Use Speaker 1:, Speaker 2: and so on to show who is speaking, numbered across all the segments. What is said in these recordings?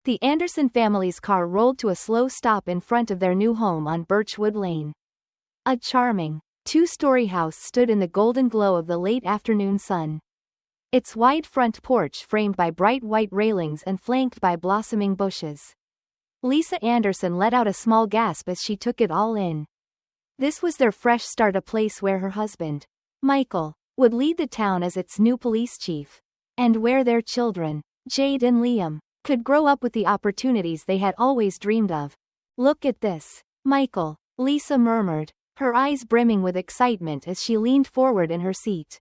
Speaker 1: The Anderson family's car rolled to a slow stop in front of their new home on Birchwood Lane. A charming, two-story house stood in the golden glow of the late afternoon sun. Its wide front porch framed by bright white railings and flanked by blossoming bushes. Lisa Anderson let out a small gasp as she took it all in. This was their fresh start, a place where her husband, Michael, would lead the town as its new police chief, and where their children, Jade and Liam, could grow up with the opportunities they had always dreamed of. "Look at this, Michael," Lisa murmured, her eyes brimming with excitement as she leaned forward in her seat,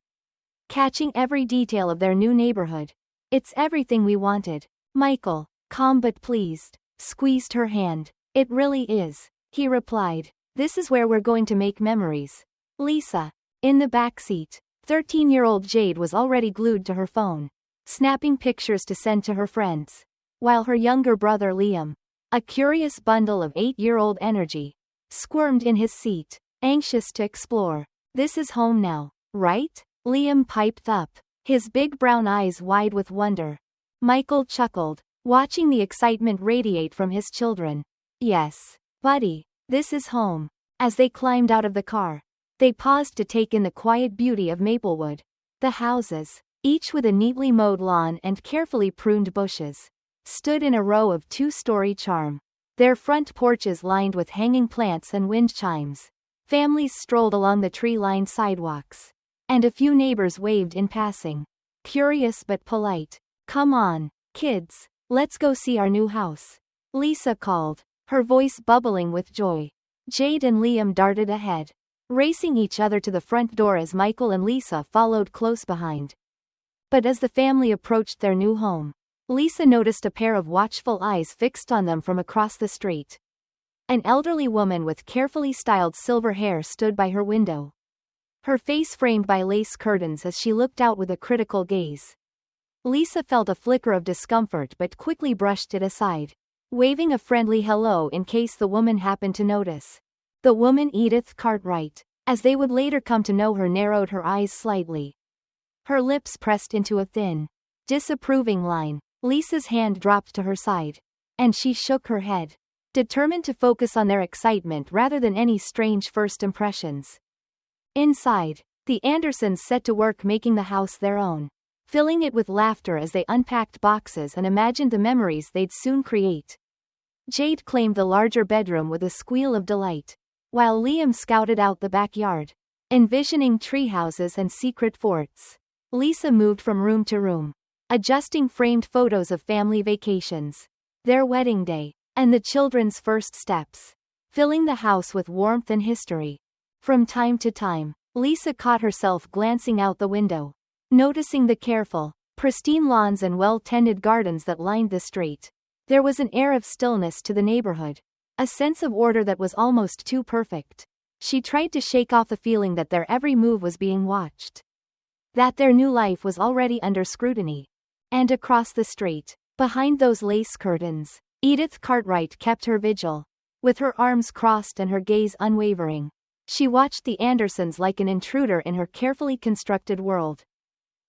Speaker 1: catching every detail of their new neighborhood. "It's everything we wanted." Michael, calm but pleased, squeezed her hand. "It really is," he replied. "This is where we're going to make memories." Lisa, in the back seat, 13-year-old Jade was already glued to her phone, snapping pictures to send to her friends, while her younger brother Liam, a curious bundle of 8-year-old energy, squirmed in his seat, anxious to explore. "This is home now, right?" Liam piped up, his big brown eyes wide with wonder. Michael chuckled, watching the excitement radiate from his children. "Yes, buddy, this is home." As they climbed out of the car, they paused to take in the quiet beauty of Maplewood. The houses, each with a neatly mowed lawn and carefully pruned bushes, stood in a row of two-story charm, their front porches lined with hanging plants and wind chimes. Families strolled along the tree-lined sidewalks, and a few neighbors waved in passing, curious but polite. "Come on, kids, let's go see our new house," Lisa called, her voice bubbling with joy. Jade and Liam darted ahead, racing each other to the front door as Michael and Lisa followed close behind. But as the family approached their new home, Lisa noticed a pair of watchful eyes fixed on them from across the street. An elderly woman with carefully styled silver hair stood by her window, her face framed by lace curtains as she looked out with a critical gaze. Lisa felt a flicker of discomfort but quickly brushed it aside, waving a friendly hello in case the woman happened to notice. The woman, Edith Cartwright, as they would later come to know her, narrowed her eyes slightly. Her lips pressed into a thin, disapproving line. Lisa's hand dropped to her side, and she shook her head, determined to focus on their excitement rather than any strange first impressions. Inside, the Andersons set to work making the house their own, filling it with laughter as they unpacked boxes and imagined the memories they'd soon create. Jade claimed the larger bedroom with a squeal of delight, while Liam scouted out the backyard, envisioning treehouses and secret forts. Lisa moved from room to room, adjusting framed photos of family vacations, their wedding day, and the children's first steps, filling the house with warmth and history. From time to time, Lisa caught herself glancing out the window, noticing the careful, pristine lawns and well-tended gardens that lined the street. There was an air of stillness to the neighborhood, a sense of order that was almost too perfect. She tried to shake off the feeling that their every move was being watched, that their new life was already under scrutiny. And across the street, behind those lace curtains, Edith Cartwright kept her vigil, with her arms crossed and her gaze unwavering. She watched the Andersons like an intruder in her carefully constructed world.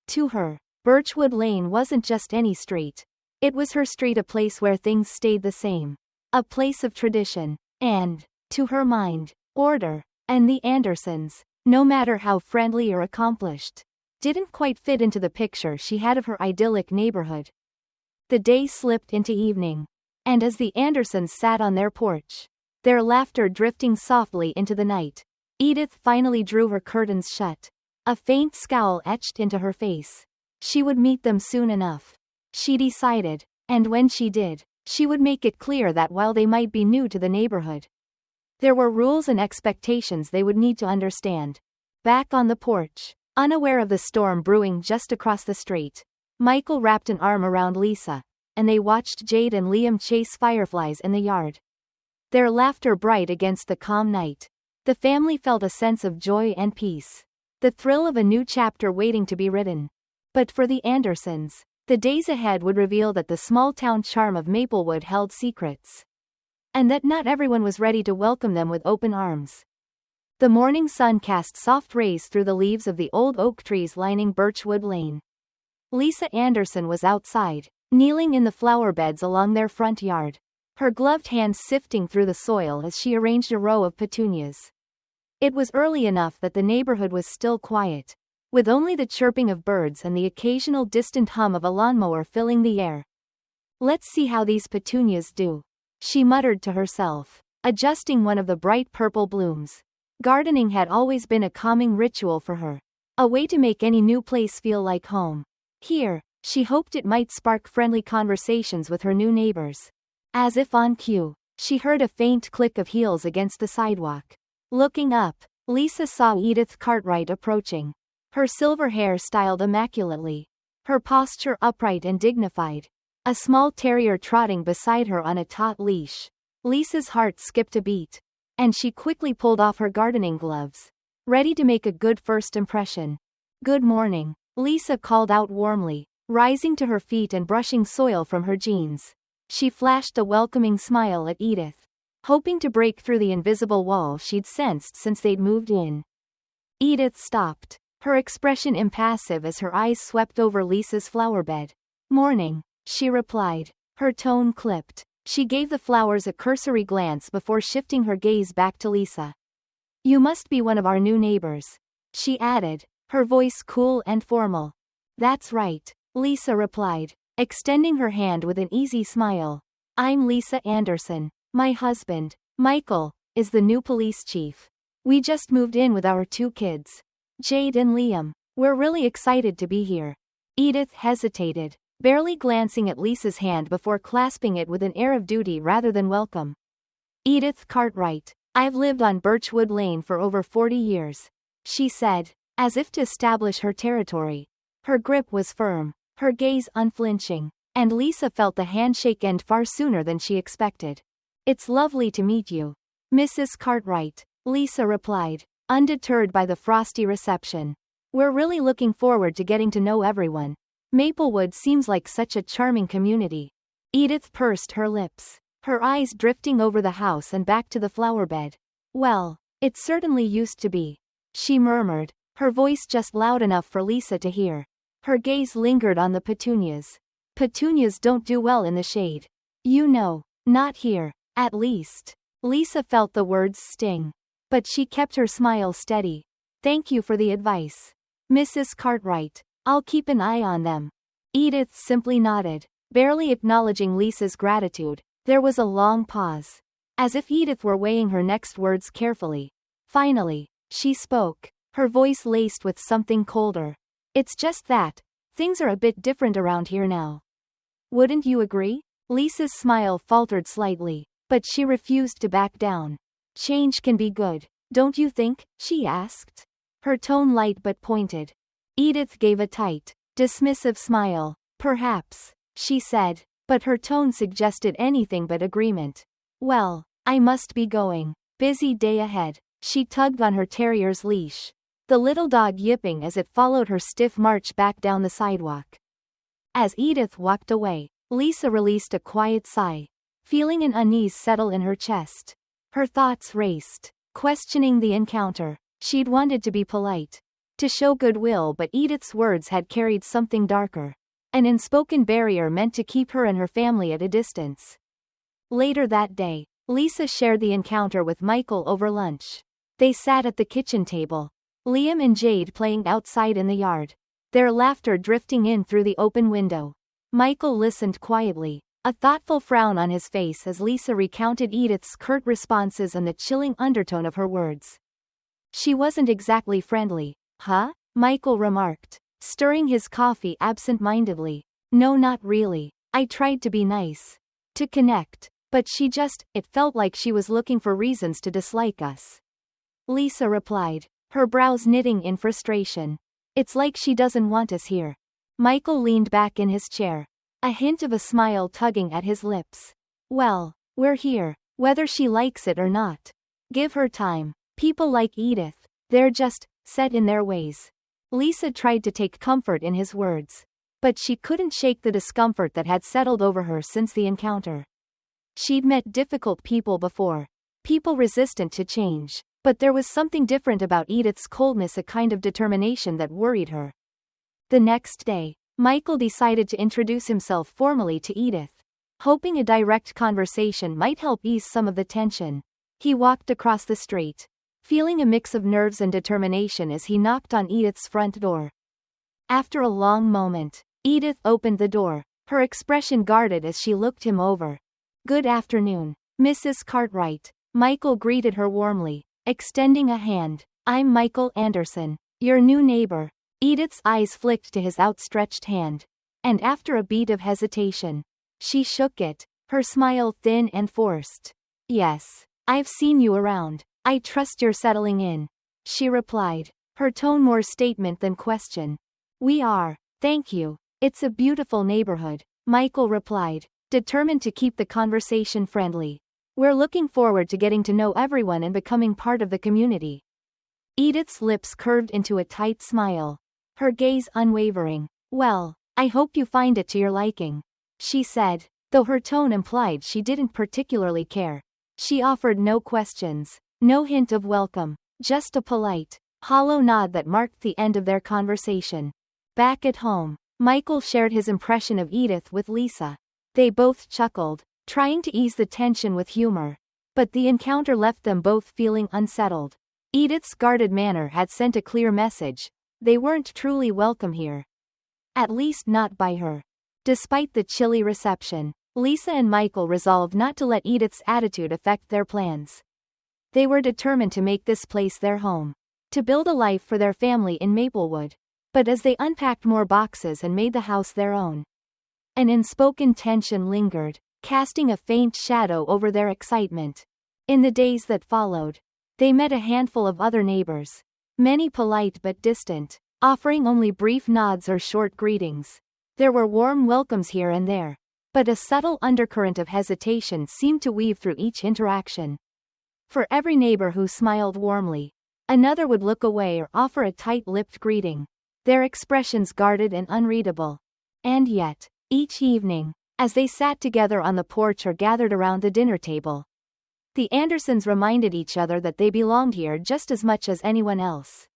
Speaker 1: To her, Birchwood Lane wasn't just any street. It was her street, a place where things stayed the same, a place of tradition, and, to her mind, order. And the Andersons, no matter how friendly or accomplished, didn't quite fit into the picture she had of her idyllic neighborhood. The day slipped into evening, and as the Andersons sat on their porch, their laughter drifting softly into the night, Edith finally drew her curtains shut, a faint scowl etched into her face. She would meet them soon enough, she decided, and when she did, she would make it clear that while they might be new to the neighborhood, there were rules and expectations they would need to understand. Back on the porch, unaware of the storm brewing just across the street, Michael wrapped an arm around Lisa, and they watched Jade and Liam chase fireflies in the yard. Their laughter bright against the calm night. The family felt a sense of joy and peace, the thrill of a new chapter waiting to be written. But for the Andersons, the days ahead would reveal that the small-town charm of Maplewood held secrets, and that not everyone was ready to welcome them with open arms. The morning sun cast soft rays through the leaves of the old oak trees lining Birchwood Lane. Lisa Anderson was outside, kneeling in the flower beds along their front yard, her gloved hands sifting through the soil as she arranged a row of petunias. It was early enough that the neighborhood was still quiet, with only the chirping of birds and the occasional distant hum of a lawnmower filling the air. "Let's see how these petunias do," she muttered to herself, adjusting one of the bright purple blooms. Gardening had always been a calming ritual for her, a way to make any new place feel like home. Here, she hoped it might spark friendly conversations with her new neighbors. As if on cue, she heard a faint click of heels against the sidewalk. Looking up, Lisa saw Edith Cartwright approaching. Her silver hair styled immaculately, her posture upright and dignified. A small terrier trotting beside her on a taut leash. Lisa's heart skipped a beat, and she quickly pulled off her gardening gloves, ready to make a good first impression. "Good morning," Lisa called out warmly, rising to her feet and brushing soil from her jeans. She flashed a welcoming smile at Edith, hoping to break through the invisible wall she'd sensed since they'd moved in. Edith stopped, her expression impassive as her eyes swept over Lisa's flower bed. "Morning," she replied, her tone clipped. She gave the flowers a cursory glance before shifting her gaze back to Lisa. "You must be one of our new neighbors," she added, her voice cool and formal. "That's right," Lisa replied, extending her hand with an easy smile. "I'm Lisa Anderson. My husband, Michael, is the new police chief. We just moved in with our 2 kids, Jade and Liam. We're really excited to be here." Edith hesitated, barely glancing at Lisa's hand before clasping it with an air of duty rather than welcome. "Edith Cartwright. I've lived on Birchwood Lane for over 40 years, she said, as if to establish her territory. Her grip was firm, her gaze unflinching, and Lisa felt the handshake end far sooner than she expected. "It's lovely to meet you, Mrs. Cartwright," Lisa replied, undeterred by the frosty reception. "We're really looking forward to getting to know everyone. Maplewood seems like such a charming community." Edith pursed her lips, her eyes drifting over the house and back to the flower bed. "Well, it certainly used to be," she murmured, her voice just loud enough for Lisa to hear. Her gaze lingered on the petunias. "Petunias don't do well in the shade. You know, not here, at least." Lisa felt the words sting, but she kept her smile steady. "Thank you for the advice, Mrs. Cartwright. I'll keep an eye on them." Edith simply nodded, barely acknowledging Lisa's gratitude. There was a long pause, as if Edith were weighing her next words carefully. Finally, she spoke, her voice laced with something colder. "It's just that things are a bit different around here now. Wouldn't you agree?" Lisa's smile faltered slightly, but she refused to back down. "Change can be good, don't you think?" she asked, her tone light but pointed. Edith gave a tight, dismissive smile. "Perhaps," she said, but her tone suggested anything but agreement. "Well, I must be going. Busy day ahead." She tugged on her terrier's leash, the little dog yipping as it followed her stiff march back down the sidewalk. As Edith walked away, Lisa released a quiet sigh, feeling an unease settle in her chest. Her thoughts raced, questioning the encounter. She'd wanted to be polite, to show goodwill, but Edith's words had carried something darker, an unspoken barrier meant to keep her and her family at a distance. Later that day, Lisa shared the encounter with Michael over lunch. They sat at the kitchen table, Liam and Jade playing outside in the yard, their laughter drifting in through the open window. Michael listened quietly, a thoughtful frown on his face as Lisa recounted Edith's curt responses and the chilling undertone of her words. "She wasn't exactly friendly, huh?" Michael remarked, stirring his coffee absent-mindedly. "No, not really. I tried to be nice, to connect, but it felt like she was looking for reasons to dislike us," Lisa replied, her brows knitting in frustration. "It's like she doesn't want us here." Michael leaned back in his chair, a hint of a smile tugging at his lips. "Well, we're here, whether she likes it or not. Give her time. People like Edith, they're just set in their ways." Lisa tried to take comfort in his words, but she couldn't shake the discomfort that had settled over her since the encounter. She'd met difficult people before, people resistant to change, but there was something different about Edith's coldness, a kind of determination that worried her. The next day, Michael decided to introduce himself formally to Edith, hoping a direct conversation might help ease some of the tension. He walked across the street, feeling a mix of nerves and determination as he knocked on Edith's front door. After a long moment, Edith opened the door, her expression guarded as she looked him over. "Good afternoon, Mrs. Cartwright." Michael greeted her warmly, extending a hand. "I'm Michael Anderson, your new neighbor." Edith's eyes flicked to his outstretched hand, and after a beat of hesitation, she shook it, her smile thin and forced. "Yes, I've seen you around. I trust you're settling in," she replied, her tone more statement than question. "We are, thank you. It's a beautiful neighborhood," Michael replied, determined to keep the conversation friendly. "We're looking forward to getting to know everyone and becoming part of the community." Edith's lips curved into a tight smile, her gaze unwavering. "Well, I hope you find it to your liking," she said, though her tone implied she didn't particularly care. She offered no questions, no hint of welcome, just a polite, hollow nod that marked the end of their conversation. Back at home, Michael shared his impression of Edith with Lisa. They both chuckled, trying to ease the tension with humor. But the encounter left them both feeling unsettled. Edith's guarded manner had sent a clear message: they weren't truly welcome here. At least not by her. Despite the chilly reception, Lisa and Michael resolved not to let Edith's attitude affect their plans. They were determined to make this place their home, to build a life for their family in Maplewood. But as they unpacked more boxes and made the house their own, an unspoken tension lingered, casting a faint shadow over their excitement. In the days that followed, they met a handful of other neighbors, many polite but distant, offering only brief nods or short greetings. There were warm welcomes here and there, but a subtle undercurrent of hesitation seemed to weave through each interaction. For every neighbor who smiled warmly, another would look away or offer a tight-lipped greeting, their expressions guarded and unreadable. And yet, each evening, as they sat together on the porch or gathered around the dinner table, the Andersons reminded each other that they belonged here just as much as anyone else.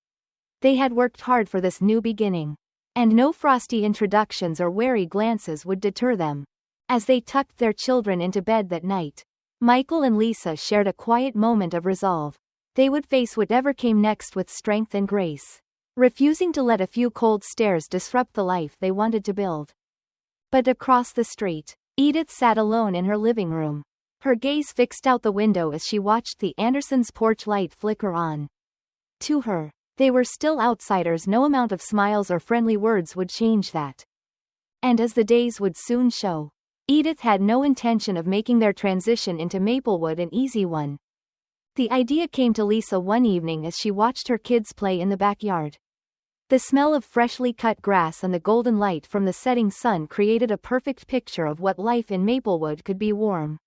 Speaker 1: They had worked hard for this new beginning, and no frosty introductions or wary glances would deter them. As they tucked their children into bed that night, Michael and Lisa shared a quiet moment of resolve. They would face whatever came next with strength and grace, refusing to let a few cold stares disrupt the life they wanted to build. But across the street, Edith sat alone in her living room, her gaze fixed out the window as she watched the Andersons' porch light flicker on. To her, they were still outsiders. No amount of smiles or friendly words would change that. And as the days would soon show, Edith had no intention of making their transition into Maplewood an easy one. The idea came to Lisa one evening as she watched her kids play in the backyard. The smell of freshly cut grass and the golden light from the setting sun created a perfect picture of what life in Maplewood could be: warm,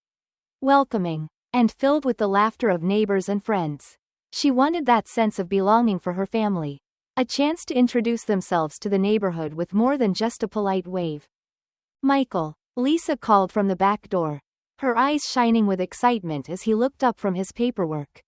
Speaker 1: welcoming, and filled with the laughter of neighbors and friends. She wanted that sense of belonging for her family, a chance to introduce themselves to the neighborhood with more than just a polite wave. "Michael," Lisa called from the back door, her eyes shining with excitement as he looked up from his paperwork.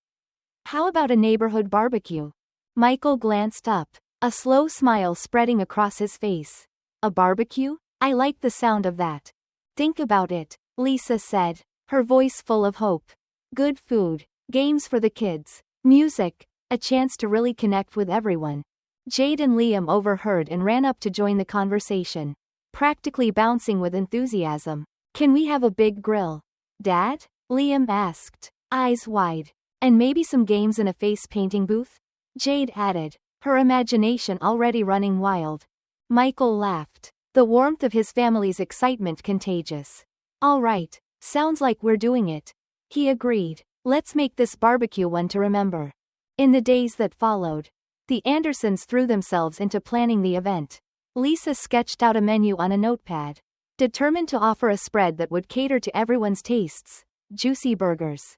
Speaker 1: "How about a neighborhood barbecue?" Michael glanced up, a slow smile spreading across his face. "A barbecue? I like the sound of that." "Think about it," Lisa said, her voice full of hope. "Good food, games for the kids, music, a chance to really connect with everyone." Jade and Liam overheard and ran up to join the conversation, practically bouncing with enthusiasm. "Can we have a big grill, Dad?" Liam asked, eyes wide. "And maybe some games in a face-painting booth?" Jade added, her imagination already running wild. Michael laughed, the warmth of his family's excitement contagious. "All right, sounds like we're doing it," he agreed. "Let's make this barbecue one to remember." In the days that followed, the Andersons threw themselves into planning the event. Lisa sketched out a menu on a notepad, determined to offer a spread that would cater to everyone's tastes: juicy burgers,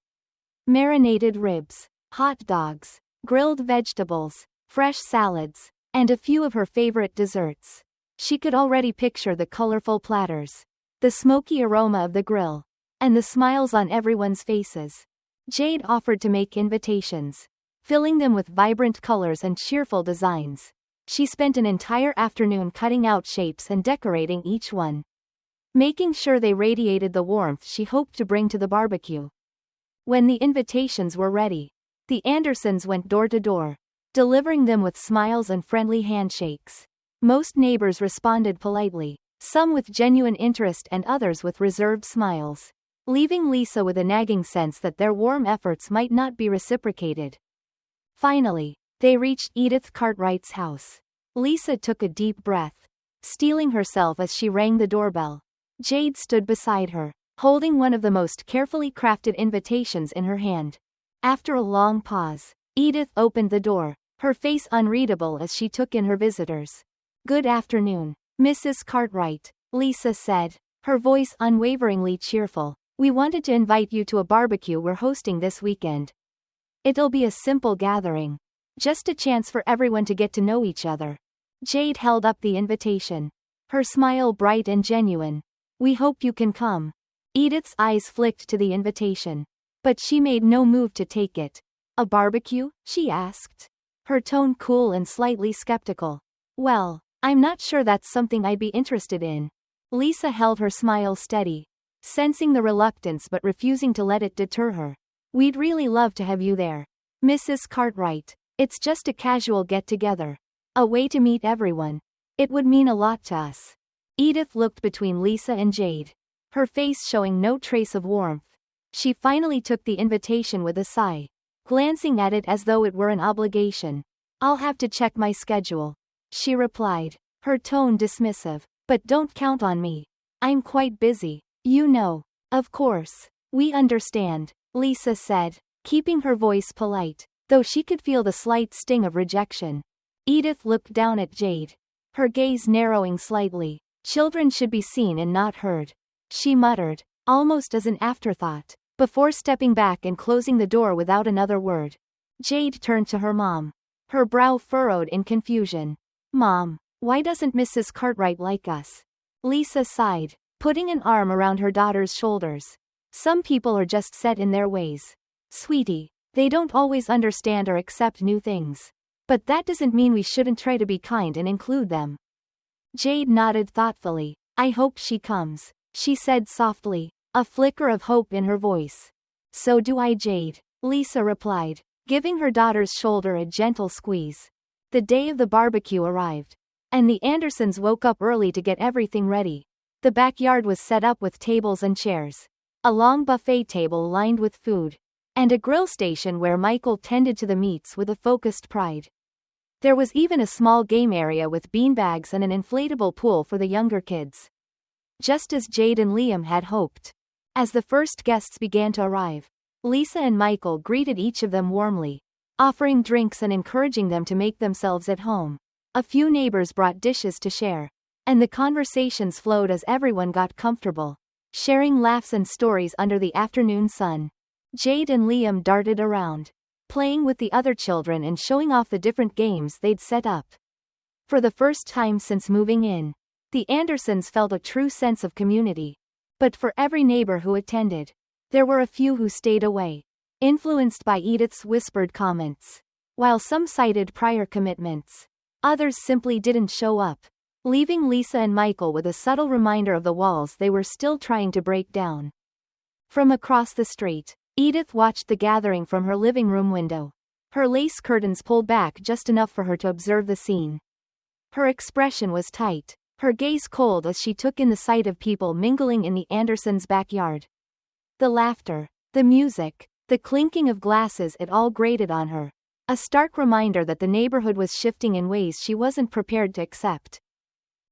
Speaker 1: marinated ribs, hot dogs, grilled vegetables, fresh salads, and a few of her favorite desserts. She could already picture the colorful platters, the smoky aroma of the grill, and the smiles on everyone's faces. Jade offered to make invitations, filling them with vibrant colors and cheerful designs. She spent an entire afternoon cutting out shapes and decorating each one, making sure they radiated the warmth she hoped to bring to the barbecue. When the invitations were ready, the Andersons went door to door, delivering them with smiles and friendly handshakes. Most neighbors responded politely, some with genuine interest and others with reserved smiles, leaving Lisa with a nagging sense that their warm efforts might not be reciprocated. Finally, they reached Edith Cartwright's house. Lisa took a deep breath, steeling herself as she rang the doorbell. Jade stood beside her, holding one of the most carefully crafted invitations in her hand. After a long pause, Edith opened the door, her face unreadable as she took in her visitors. "Good afternoon, Mrs. Cartwright," Lisa said, her voice unwaveringly cheerful. "We wanted to invite you to a barbecue we're hosting this weekend. It'll be a simple gathering. Just a chance for everyone to get to know each other." Jade held up the invitation, her smile bright and genuine. "We hope you can come." Edith's eyes flicked to the invitation, but she made no move to take it. "A barbecue?" she asked, her tone cool and slightly skeptical. "Well, I'm not sure that's something I'd be interested in." Lisa held her smile steady, sensing the reluctance but refusing to let it deter her. "We'd really love to have you there, Mrs. Cartwright. It's just a casual get-together. A way to meet everyone. It would mean a lot to us." Edith looked between Lisa and Jade, her face showing no trace of warmth. She finally took the invitation with a sigh, glancing at it as though it were an obligation. "I'll have to check my schedule," she replied, her tone dismissive. "But don't count on me. I'm quite busy, you know." "Of course. We understand," Lisa said, keeping her voice polite, though she could feel the slight sting of rejection. Edith looked down at Jade, her gaze narrowing slightly. "Children should be seen and not heard," she muttered, almost as an afterthought, before stepping back and closing the door without another word. Jade turned to her mom, her brow furrowed in confusion. "Mom, why doesn't Mrs. Cartwright like us?" Lisa sighed, putting an arm around her daughter's shoulders. "Some people are just set in their ways, sweetie. They don't always understand or accept new things. But that doesn't mean we shouldn't try to be kind and include them." Jade nodded thoughtfully. "I hope she comes," she said softly, a flicker of hope in her voice. "So do I, Jade," Lisa replied, giving her daughter's shoulder a gentle squeeze. The day of the barbecue arrived, and the Andersons woke up early to get everything ready. The backyard was set up with tables and chairs, a long buffet table lined with food, and a grill station where Michael tended to the meats with a focused pride. There was even a small game area with beanbags and an inflatable pool for the younger kids. Just as Jade and Liam had hoped. As the first guests began to arrive, Lisa and Michael greeted each of them warmly, offering drinks and encouraging them to make themselves at home. A few neighbors brought dishes to share, and the conversations flowed as everyone got comfortable, sharing laughs and stories under the afternoon sun. Jade and Liam darted around, playing with the other children and showing off the different games they'd set up. For the first time since moving in, the Andersons felt a true sense of community. But for every neighbor who attended, there were a few who stayed away, influenced by Edith's whispered comments. While some cited prior commitments, others simply didn't show up, leaving Lisa and Michael with a subtle reminder of the walls they were still trying to break down. From across the street, Edith watched the gathering from her living room window, her lace curtains pulled back just enough for her to observe the scene. Her expression was tight, her gaze cold as she took in the sight of people mingling in the Andersons' backyard. The laughter, the music, the clinking of glasses, it all grated on her, a stark reminder that the neighborhood was shifting in ways she wasn't prepared to accept.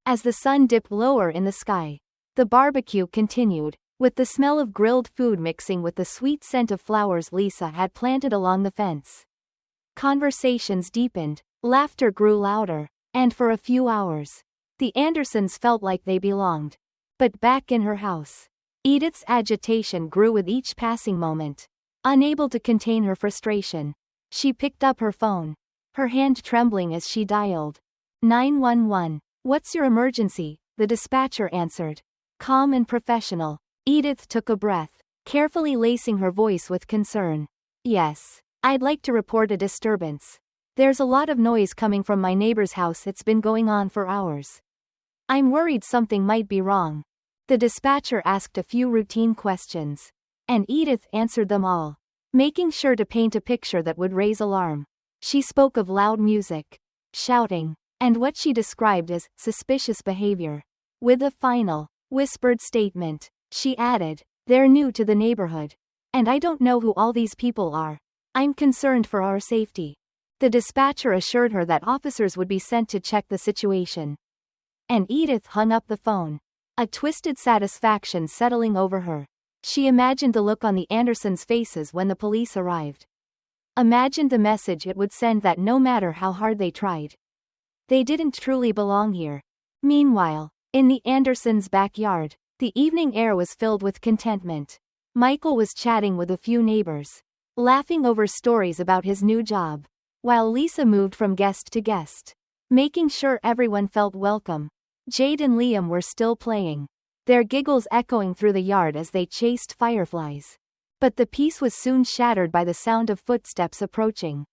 Speaker 1: As the sun dipped lower in the sky, the barbecue continued, with the smell of grilled food mixing with the sweet scent of flowers Lisa had planted along the fence. Conversations deepened, laughter grew louder, and for a few hours, the Andersons felt like they belonged. But back in her house, Edith's agitation grew with each passing moment. Unable to contain her frustration, she picked up her phone, her hand trembling as she dialed 911. "What's your emergency?" the dispatcher answered. Calm and professional, Edith took a breath, carefully lacing her voice with concern. "Yes, I'd like to report a disturbance. There's a lot of noise coming from my neighbor's house. It's been going on for hours. I'm worried something might be wrong. The dispatcher asked a few routine questions, and Edith answered them all, making sure to paint a picture that would raise alarm. She spoke of loud music, shouting, and what she described as suspicious behavior. With a final, whispered statement, she added, "They're new to the neighborhood. And I don't know who all these people are. I'm concerned for our safety." The dispatcher assured her that officers would be sent to check the situation. And Edith hung up the phone, a twisted satisfaction settling over her. She imagined the look on the Andersons' faces when the police arrived. Imagined the message it would send that no matter how hard they tried, they didn't truly belong here. Meanwhile, in the Andersons' backyard, the evening air was filled with contentment. Michael was chatting with a few neighbors, laughing over stories about his new job, while Lisa moved from guest to guest, making sure everyone felt welcome. Jade and Liam were still playing, their giggles echoing through the yard as they chased fireflies. But the peace was soon shattered by the sound of footsteps approaching.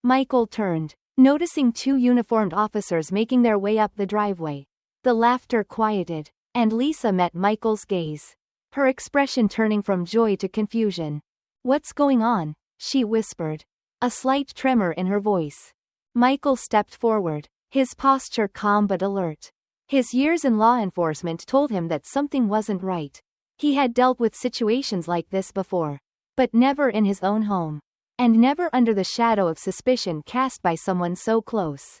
Speaker 1: Michael turned, noticing two uniformed officers making their way up the driveway. The laughter quieted, and Lisa met Michael's gaze, her expression turning from joy to confusion. "What's going on?" she whispered, a slight tremor in her voice. Michael stepped forward, his posture calm but alert. His years in law enforcement told him that something wasn't right. He had dealt with situations like this before, but never in his own home, and never under the shadow of suspicion cast by someone so close.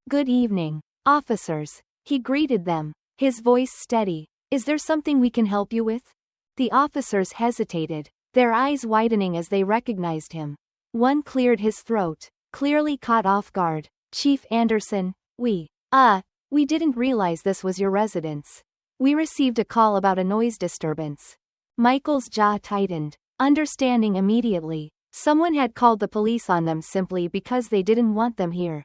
Speaker 1: "Good evening, officers," he greeted them, his voice steady. "Is there something we can help you with?" The officers hesitated, their eyes widening as they recognized him. One cleared his throat, clearly caught off guard. "Chief Anderson, we didn't realize this was your residence. We received a call about a noise disturbance." Michael's jaw tightened, understanding immediately. Someone had called the police on them simply because they didn't want them here.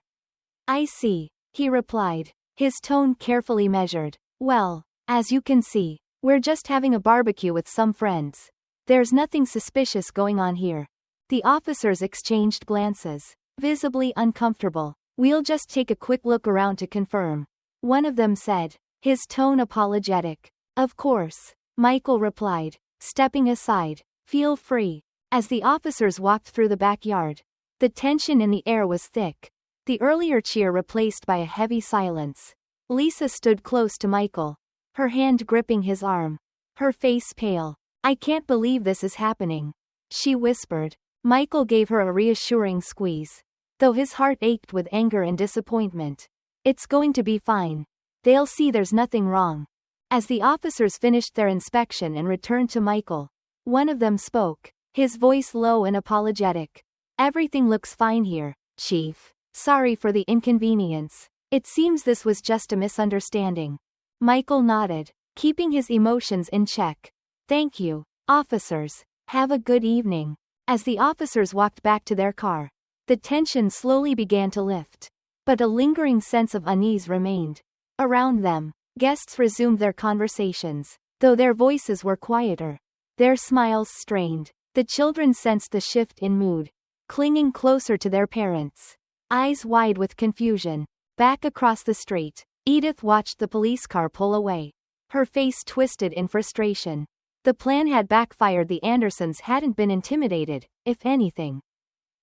Speaker 1: "I see," he replied, his tone carefully measured. "Well, as you can see, we're just having a barbecue with some friends. There's nothing suspicious going on here." The officers exchanged glances, visibly uncomfortable. "We'll just take a quick look around to confirm," one of them said, his tone apologetic. "Of course," Michael replied, stepping aside. "Feel free." As the officers walked through the backyard, the tension in the air was thick, the earlier cheer replaced by a heavy silence. Lisa stood close to Michael, her hand gripping his arm, her face pale. "I can't believe this is happening," she whispered. Michael gave her a reassuring squeeze, though his heart ached with anger and disappointment. "It's going to be fine. They'll see there's nothing wrong." As the officers finished their inspection and returned to Michael, one of them spoke, his voice low and apologetic. "Everything looks fine here, Chief. Sorry for the inconvenience. It seems this was just a misunderstanding." Michael nodded, keeping his emotions in check. "Thank you, officers. Have a good evening." As the officers walked back to their car, the tension slowly began to lift, but a lingering sense of unease remained. Around them, guests resumed their conversations, though their voices were quieter, their smiles strained. The children sensed the shift in mood, clinging closer to their parents, eyes wide with confusion. Back across the street, Edith watched the police car pull away, her face twisted in frustration. The plan had backfired. The Andersons hadn't been intimidated, if anything.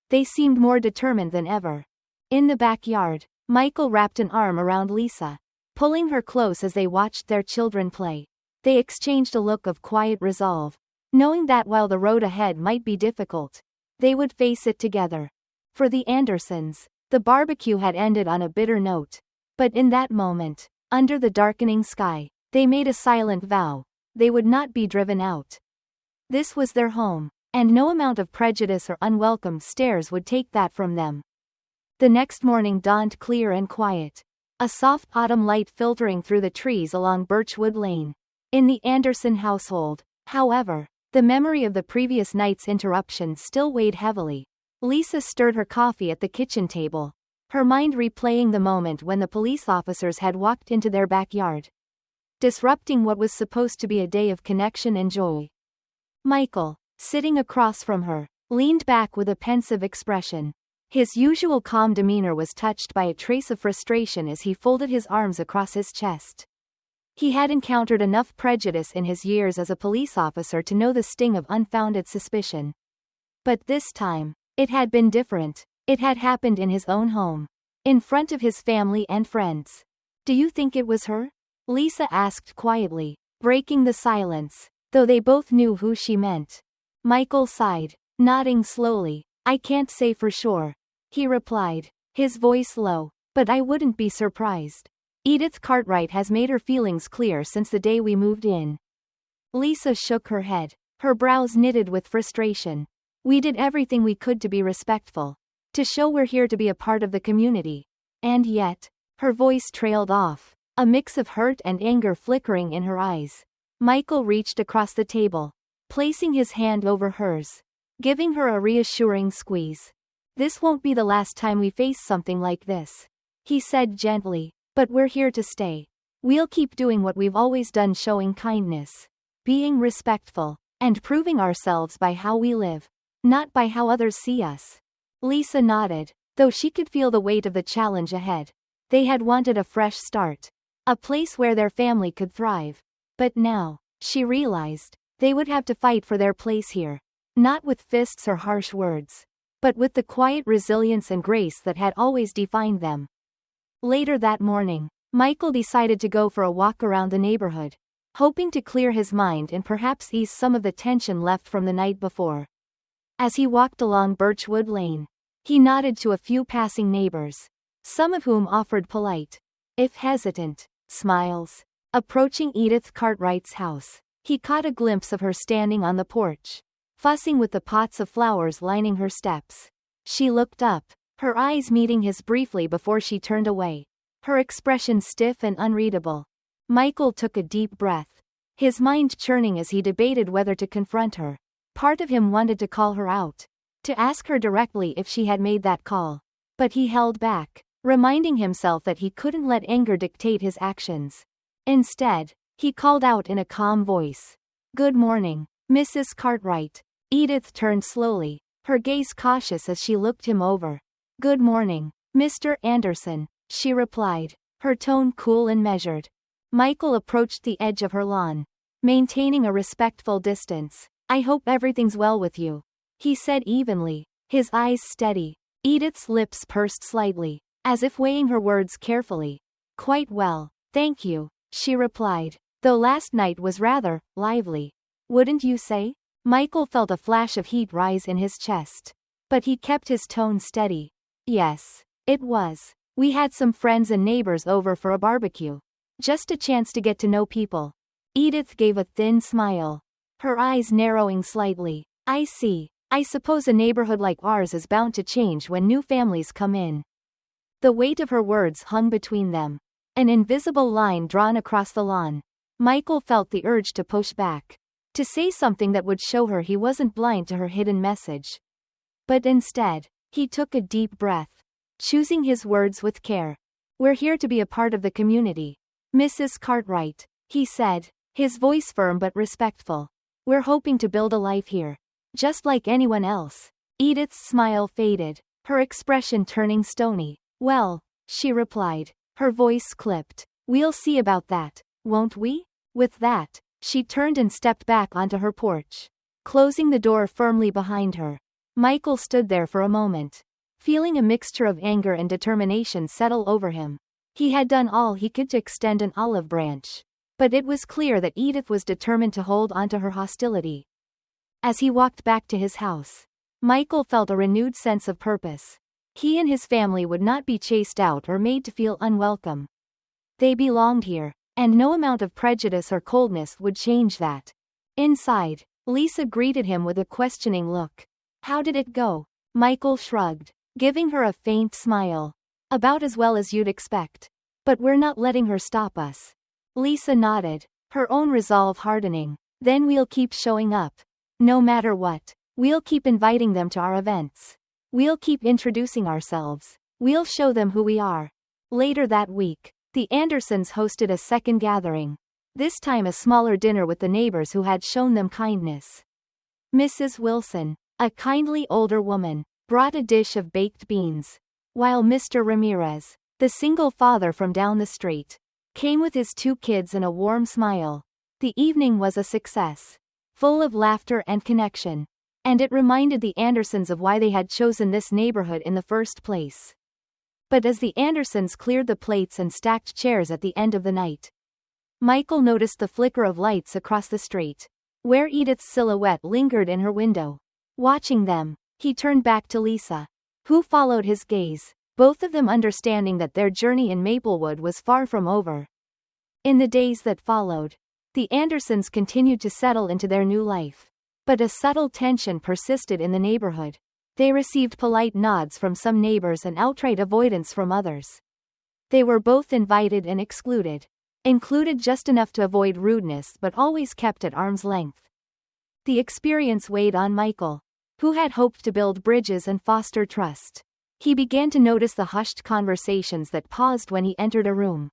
Speaker 1: They seemed more determined than ever. In the backyard, Michael wrapped an arm around Lisa, pulling her close as they watched their children play. They exchanged a look of quiet resolve, knowing that while the road ahead might be difficult, they would face it together. For the Andersons, the barbecue had ended on a bitter note. But in that moment, under the darkening sky, they made a silent vow. They would not be driven out. This was their home, and no amount of prejudice or unwelcome stares would take that from them. The next morning dawned clear and quiet, a soft autumn light filtering through the trees along Birchwood Lane. In the Anderson household, however, the memory of the previous night's interruption still weighed heavily. Lisa stirred her coffee at the kitchen table, her mind replaying the moment when the police officers had walked into their backyard, disrupting what was supposed to be a day of connection and joy. Michael, sitting across from her, leaned back with a pensive expression, His usual calm demeanor was touched by a trace of frustration as he folded his arms across his chest. He had encountered enough prejudice in his years as a police officer to know the sting of unfounded suspicion. But this time, it had been different. It had happened in his own home, in front of his family and friends. "Do you think it was her?" Lisa asked quietly, breaking the silence, though they both knew who she meant. Michael sighed, nodding slowly. "I can't say for sure," he replied, his voice low, "but I wouldn't be surprised. Edith Cartwright has made her feelings clear since the day we moved in." Lisa shook her head, her brows knitted with frustration. "We did everything we could to be respectful, to show we're here to be a part of the community. And yet," her voice trailed off, a mix of hurt and anger flickering in her eyes. Michael reached across the table, placing his hand over hers, giving her a reassuring squeeze. "This won't be the last time we face something like this," he said gently, "but we're here to stay. We'll keep doing what we've always done, showing kindness, being respectful, and proving ourselves by how we live, not by how others see us." Lisa nodded, though she could feel the weight of the challenge ahead. They had wanted a fresh start, a place where their family could thrive. But now, she realized, they would have to fight for their place here, not with fists or harsh words, but with the quiet resilience and grace that had always defined them. Later that morning, Michael decided to go for a walk around the neighborhood, hoping to clear his mind and perhaps ease some of the tension left from the night before. As he walked along Birchwood Lane, he nodded to a few passing neighbors, some of whom offered polite, if hesitant, smiles. Approaching Edith Cartwright's house, he caught a glimpse of her standing on the porch, fussing with the pots of flowers lining her steps. She looked up, her eyes meeting his briefly before she turned away, her expression stiff and unreadable. Michael took a deep breath, his mind churning as he debated whether to confront her. Part of him wanted to call her out, to ask her directly if she had made that call, but he held back, reminding himself that he couldn't let anger dictate his actions. Instead, he called out in a calm voice, "Good morning, Mrs. Cartwright." Edith turned slowly, her gaze cautious as she looked him over. "Good morning, Mr. Anderson," she replied, her tone cool and measured. Michael approached the edge of her lawn, maintaining a respectful distance. "I hope everything's well with you," he said evenly, his eyes steady. Edith's lips pursed slightly, as if weighing her words carefully. "Quite well, thank you," she replied, "though last night was rather lively. Wouldn't you say?" Michael felt a flash of heat rise in his chest, but he kept his tone steady. "Yes, it was. We had some friends and neighbors over for a barbecue. Just a chance to get to know people." Edith gave a thin smile, her eyes narrowing slightly. "I see. I suppose a neighborhood like ours is bound to change when new families come in." The weight of her words hung between them, an invisible line drawn across the lawn. Michael felt the urge to push back, to say something that would show her he wasn't blind to her hidden message. But instead, he took a deep breath, choosing his words with care. "We're here to be a part of the community, Mrs. Cartwright," he said, his voice firm but respectful. "We're hoping to build a life here, just like anyone else." Edith's smile faded, her expression turning stony. "Well," she replied, her voice clipped, "we'll see about that, won't we?" With that, she turned and stepped back onto her porch, closing the door firmly behind her. Michael stood there for a moment, feeling a mixture of anger and determination settle over him. He had done all he could to extend an olive branch, but it was clear that Edith was determined to hold onto her hostility. As he walked back to his house, Michael felt a renewed sense of purpose. He and his family would not be chased out or made to feel unwelcome. They belonged here, and no amount of prejudice or coldness would change that. Inside, Lisa greeted him with a questioning look. "How did it go?" Michael shrugged, giving her a faint smile. "About as well as you'd expect. But we're not letting her stop us." Lisa nodded, her own resolve hardening. "Then we'll keep showing up. No matter what. We'll keep inviting them to our events. We'll keep introducing ourselves. We'll show them who we are." Later that week, the Andersons hosted a second gathering, this time a smaller dinner with the neighbors who had shown them kindness. Mrs. Wilson, a kindly older woman, brought a dish of baked beans, while Mr. Ramirez, the single father from down the street, came with his 2 kids and a warm smile. The evening was a success, full of laughter and connection, and it reminded the Andersons of why they had chosen this neighborhood in the first place. But as the Andersons cleared the plates and stacked chairs at the end of the night, Michael noticed the flicker of lights across the street, where Edith's silhouette lingered in her window. Watching them, he turned back to Lisa, who followed his gaze, both of them understanding that their journey in Maplewood was far from over. In the days that followed, the Andersons continued to settle into their new life, but a subtle tension persisted in the neighborhood. They received polite nods from some neighbors and outright avoidance from others. They were both invited and excluded. Included just enough to avoid rudeness but always kept at arm's length. The experience weighed on Michael, who had hoped to build bridges and foster trust. He began to notice the hushed conversations that paused when he entered a room.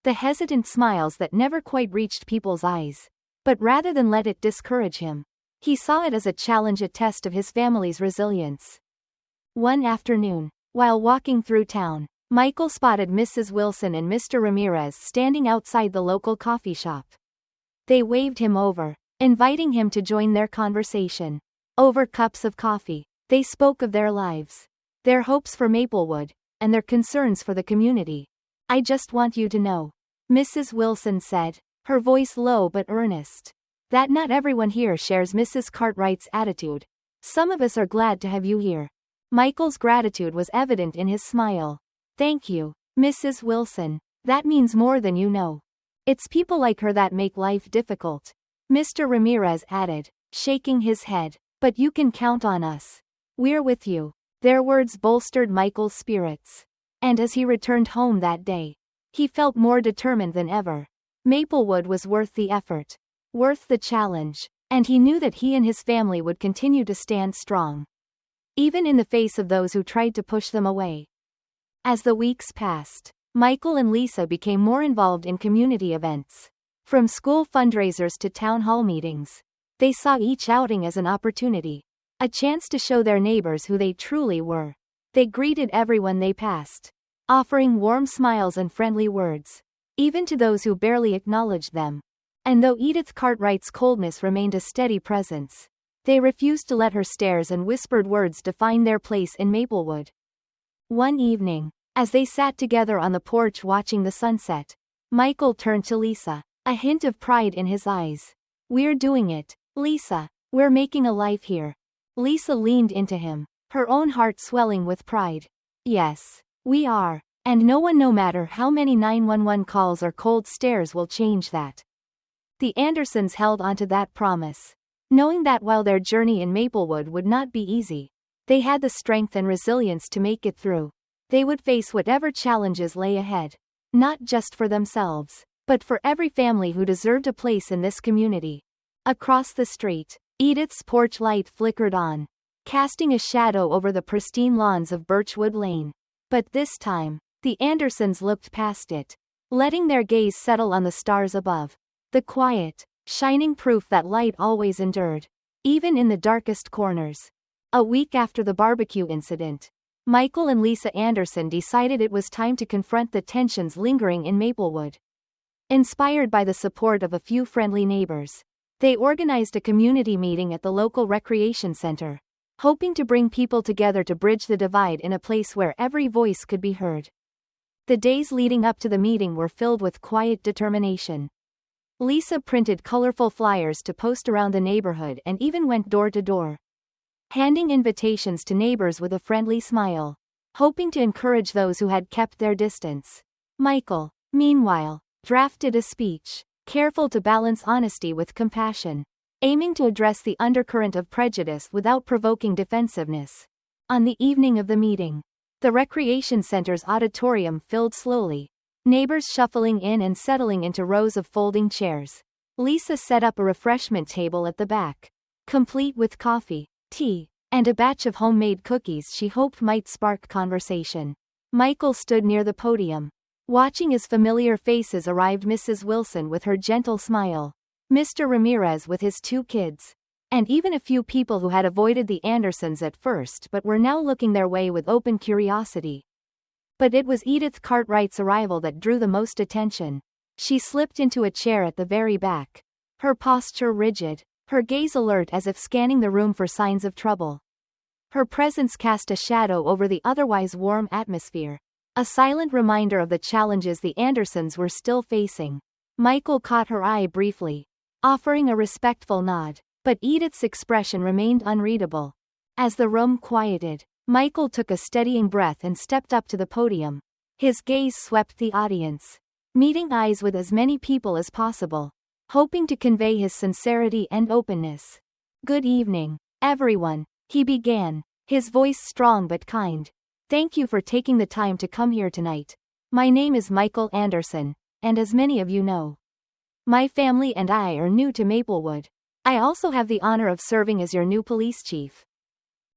Speaker 1: The hesitant smiles that never quite reached people's eyes. But rather than let it discourage him, he saw it as a challenge, a test of his family's resilience. One afternoon, while walking through town, Michael spotted Mrs. Wilson and Mr. Ramirez standing outside the local coffee shop. They waved him over, inviting him to join their conversation. Over cups of coffee, they spoke of their lives, their hopes for Maplewood, and their concerns for the community. "I just want you to know," Mrs. Wilson said, her voice low but earnest, "that not everyone here shares Mrs. Cartwright's attitude. Some of us are glad to have you here." Michael's gratitude was evident in his smile. "Thank you, Mrs. Wilson. That means more than you know. It's people like her that make life difficult," Mr. Ramirez added, shaking his head. "But you can count on us. We're with you." Their words bolstered Michael's spirits. And as he returned home that day, he felt more determined than ever. Maplewood was worth the effort, worth the challenge, and he knew that he and his family would continue to stand strong, even in the face of those who tried to push them away. As the weeks passed, Michael and Lisa became more involved in community events. From school fundraisers to town hall meetings, they saw each outing as an opportunity, a chance to show their neighbors who they truly were. They greeted everyone they passed, offering warm smiles and friendly words, even to those who barely acknowledged them. And though Edith Cartwright's coldness remained a steady presence, they refused to let her stares and whispered words define their place in Maplewood. One evening, as they sat together on the porch watching the sunset, Michael turned to Lisa, a hint of pride in his eyes. "We're doing it, Lisa. We're making a life here." Lisa leaned into him, her own heart swelling with pride. "Yes, we are. And no one, no matter how many 911 calls or cold stares, will change that." The Andersons held onto that promise, knowing that while their journey in Maplewood would not be easy, they had the strength and resilience to make it through. They would face whatever challenges lay ahead, not just for themselves, but for every family who deserved a place in this community. Across the street, Edith's porch light flickered on, casting a shadow over the pristine lawns of Birchwood Lane. But this time, the Andersons looked past it, letting their gaze settle on the stars above. The quiet, shining proof that light always endured, even in the darkest corners. A week after the barbecue incident, Michael and Lisa Anderson decided it was time to confront the tensions lingering in Maplewood. Inspired by the support of a few friendly neighbors, they organized a community meeting at the local recreation center, hoping to bring people together to bridge the divide in a place where every voice could be heard. The days leading up to the meeting were filled with quiet determination. Lisa printed colorful flyers to post around the neighborhood and even went door to door, handing invitations to neighbors with a friendly smile, hoping to encourage those who had kept their distance. Michael, meanwhile, drafted a speech, careful to balance honesty with compassion, aiming to address the undercurrent of prejudice without provoking defensiveness. On the evening of the meeting, the recreation center's auditorium filled slowly, neighbors shuffling in and settling into rows of folding chairs. Lisa set up a refreshment table at the back, complete with coffee, tea, and a batch of homemade cookies she hoped might spark conversation. Michael stood near the podium, watching as familiar faces arrived. Mrs. Wilson with her gentle smile, Mr. Ramirez with his 2 kids, and even a few people who had avoided the Andersons at first but were now looking their way with open curiosity. But it was Edith Cartwright's arrival that drew the most attention. She slipped into a chair at the very back, her posture rigid, her gaze alert as if scanning the room for signs of trouble. Her presence cast a shadow over the otherwise warm atmosphere, a silent reminder of the challenges the Andersons were still facing. Michael caught her eye briefly, offering a respectful nod, but Edith's expression remained unreadable. As the room quieted, Michael took a steadying breath and stepped up to the podium. His gaze swept the audience, meeting eyes with as many people as possible, hoping to convey his sincerity and openness. "Good evening, everyone," he began, his voice strong but kind. "Thank you for taking the time to come here tonight. My name is Michael Anderson, and as many of you know, my family and I are new to Maplewood. I also have the honor of serving as your new police chief."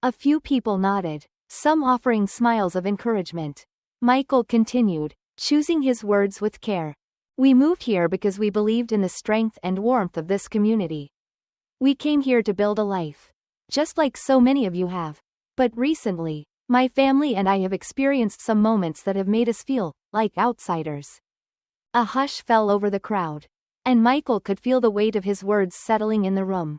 Speaker 1: A few people nodded, some offering smiles of encouragement. Michael continued, choosing his words with care. "We moved here because we believed in the strength and warmth of this community. We came here to build a life, just like so many of you have. But recently, my family and I have experienced some moments that have made us feel like outsiders." A hush fell over the crowd, and Michael could feel the weight of his words settling in the room.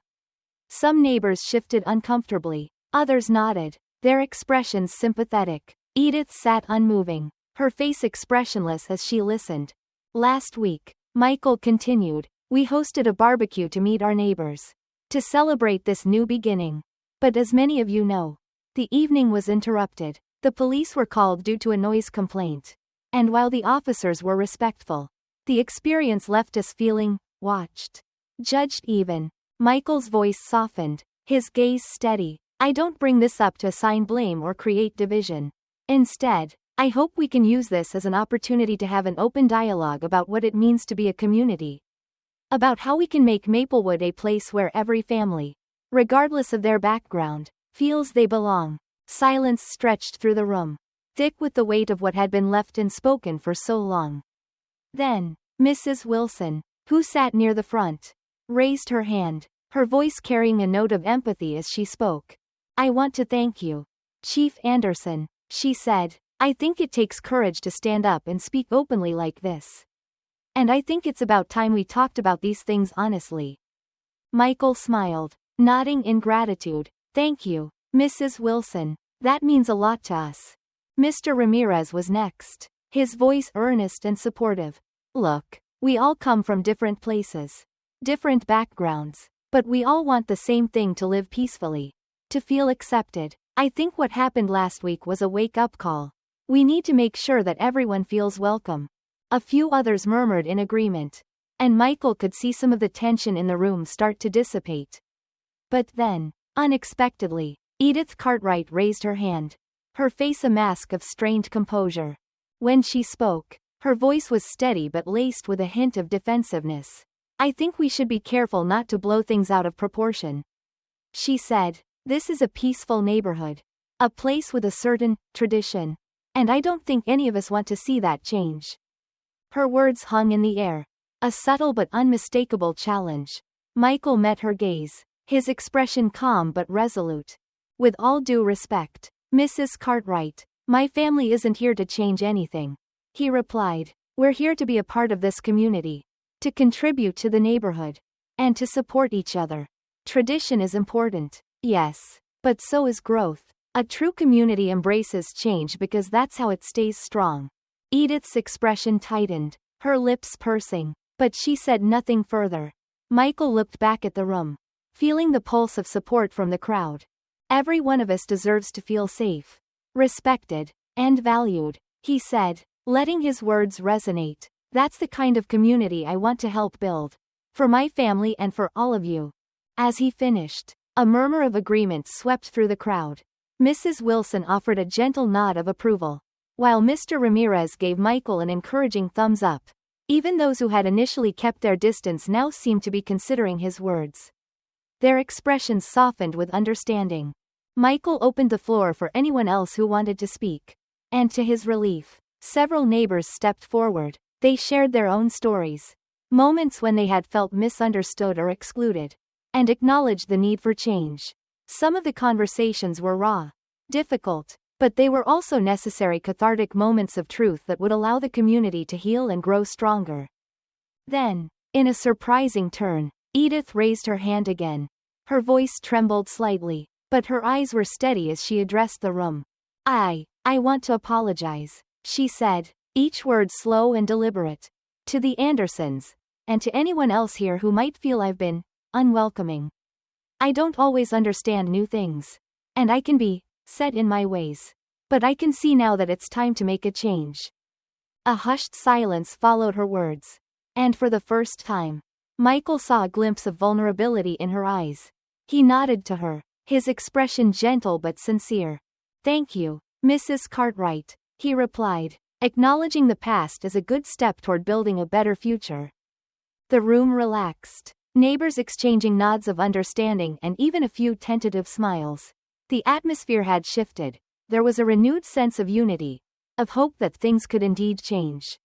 Speaker 1: Some neighbors shifted uncomfortably, others nodded, their expressions sympathetic. Edith sat unmoving, her face expressionless as she listened. "Last week," Michael continued, "we hosted a barbecue to meet our neighbors, to celebrate this new beginning. But as many of you know, the evening was interrupted. The police were called due to a noise complaint. And while the officers were respectful, the experience left us feeling watched, judged even." Michael's voice softened, his gaze steady. "I don't bring this up to assign blame or create division. Instead, I hope we can use this as an opportunity to have an open dialogue about what it means to be a community. About how we can make Maplewood a place where every family, regardless of their background, feels they belong." Silence stretched through the room, thick with the weight of what had been left unspoken for so long. Then, Mrs. Wilson, who sat near the front, raised her hand, her voice carrying a note of empathy as she spoke. "I want to thank you, Chief Anderson," she said. "I think it takes courage to stand up and speak openly like this. And I think it's about time we talked about these things honestly." Michael smiled, nodding in gratitude. "Thank you, Mrs. Wilson. That means a lot to us." Mr. Ramirez was next, his voice earnest and supportive. "Look, we all come from different places, different backgrounds, but we all want the same thing: to live peacefully, to feel accepted. I think what happened last week was a wake-up call. We need to make sure that everyone feels welcome." A few others murmured in agreement, and Michael could see some of the tension in the room start to dissipate. But then, unexpectedly, Edith Cartwright raised her hand, her face a mask of strained composure. When she spoke, her voice was steady but laced with a hint of defensiveness. "I think we should be careful not to blow things out of proportion," she said. "This is a peaceful neighborhood, a place with a certain tradition, and I don't think any of us want to see that change." Her words hung in the air, a subtle but unmistakable challenge. Michael met her gaze, his expression calm but resolute. "With all due respect, Mrs. Cartwright, my family isn't here to change anything," he replied. "We're here to be a part of this community, to contribute to the neighborhood, and to support each other. Tradition is important, yes, but so is growth. A true community embraces change because that's how it stays strong." Edith's expression tightened, her lips pursing, but she said nothing further. Michael looked back at the room, feeling the pulse of support from the crowd. "Every one of us deserves to feel safe, respected, and valued," he said, letting his words resonate. "That's the kind of community I want to help build, for my family and for all of you." As he finished, a murmur of agreement swept through the crowd. Mrs. Wilson offered a gentle nod of approval, while Mr. Ramirez gave Michael an encouraging thumbs up. Even those who had initially kept their distance now seemed to be considering his words. Their expressions softened with understanding. Michael opened the floor for anyone else who wanted to speak. And to his relief, several neighbors stepped forward. They shared their own stories, moments when they had felt misunderstood or excluded. and acknowledged the need for change. Some of the conversations were raw, difficult, but they were also necessary cathartic moments of truth that would allow the community to heal and grow stronger. Then, in a surprising turn, Edith raised her hand again. Her voice trembled slightly, but her eyes were steady as she addressed the room. I want to apologize, she said, each word slow and deliberate. To the Andersons, and to anyone else here who might feel I've been unwelcoming. I don't always understand new things, and I can be set in my ways. But I can see now that it's time to make a change. A hushed silence followed her words. And for the first time, Michael saw a glimpse of vulnerability in her eyes. He nodded to her, his expression gentle but sincere. Thank you, Mrs. Cartwright, he replied, acknowledging the past as a good step toward building a better future. The room relaxed, neighbors exchanging nods of understanding and even a few tentative smiles. The atmosphere had shifted. There was a renewed sense of unity, of hope that things could indeed change.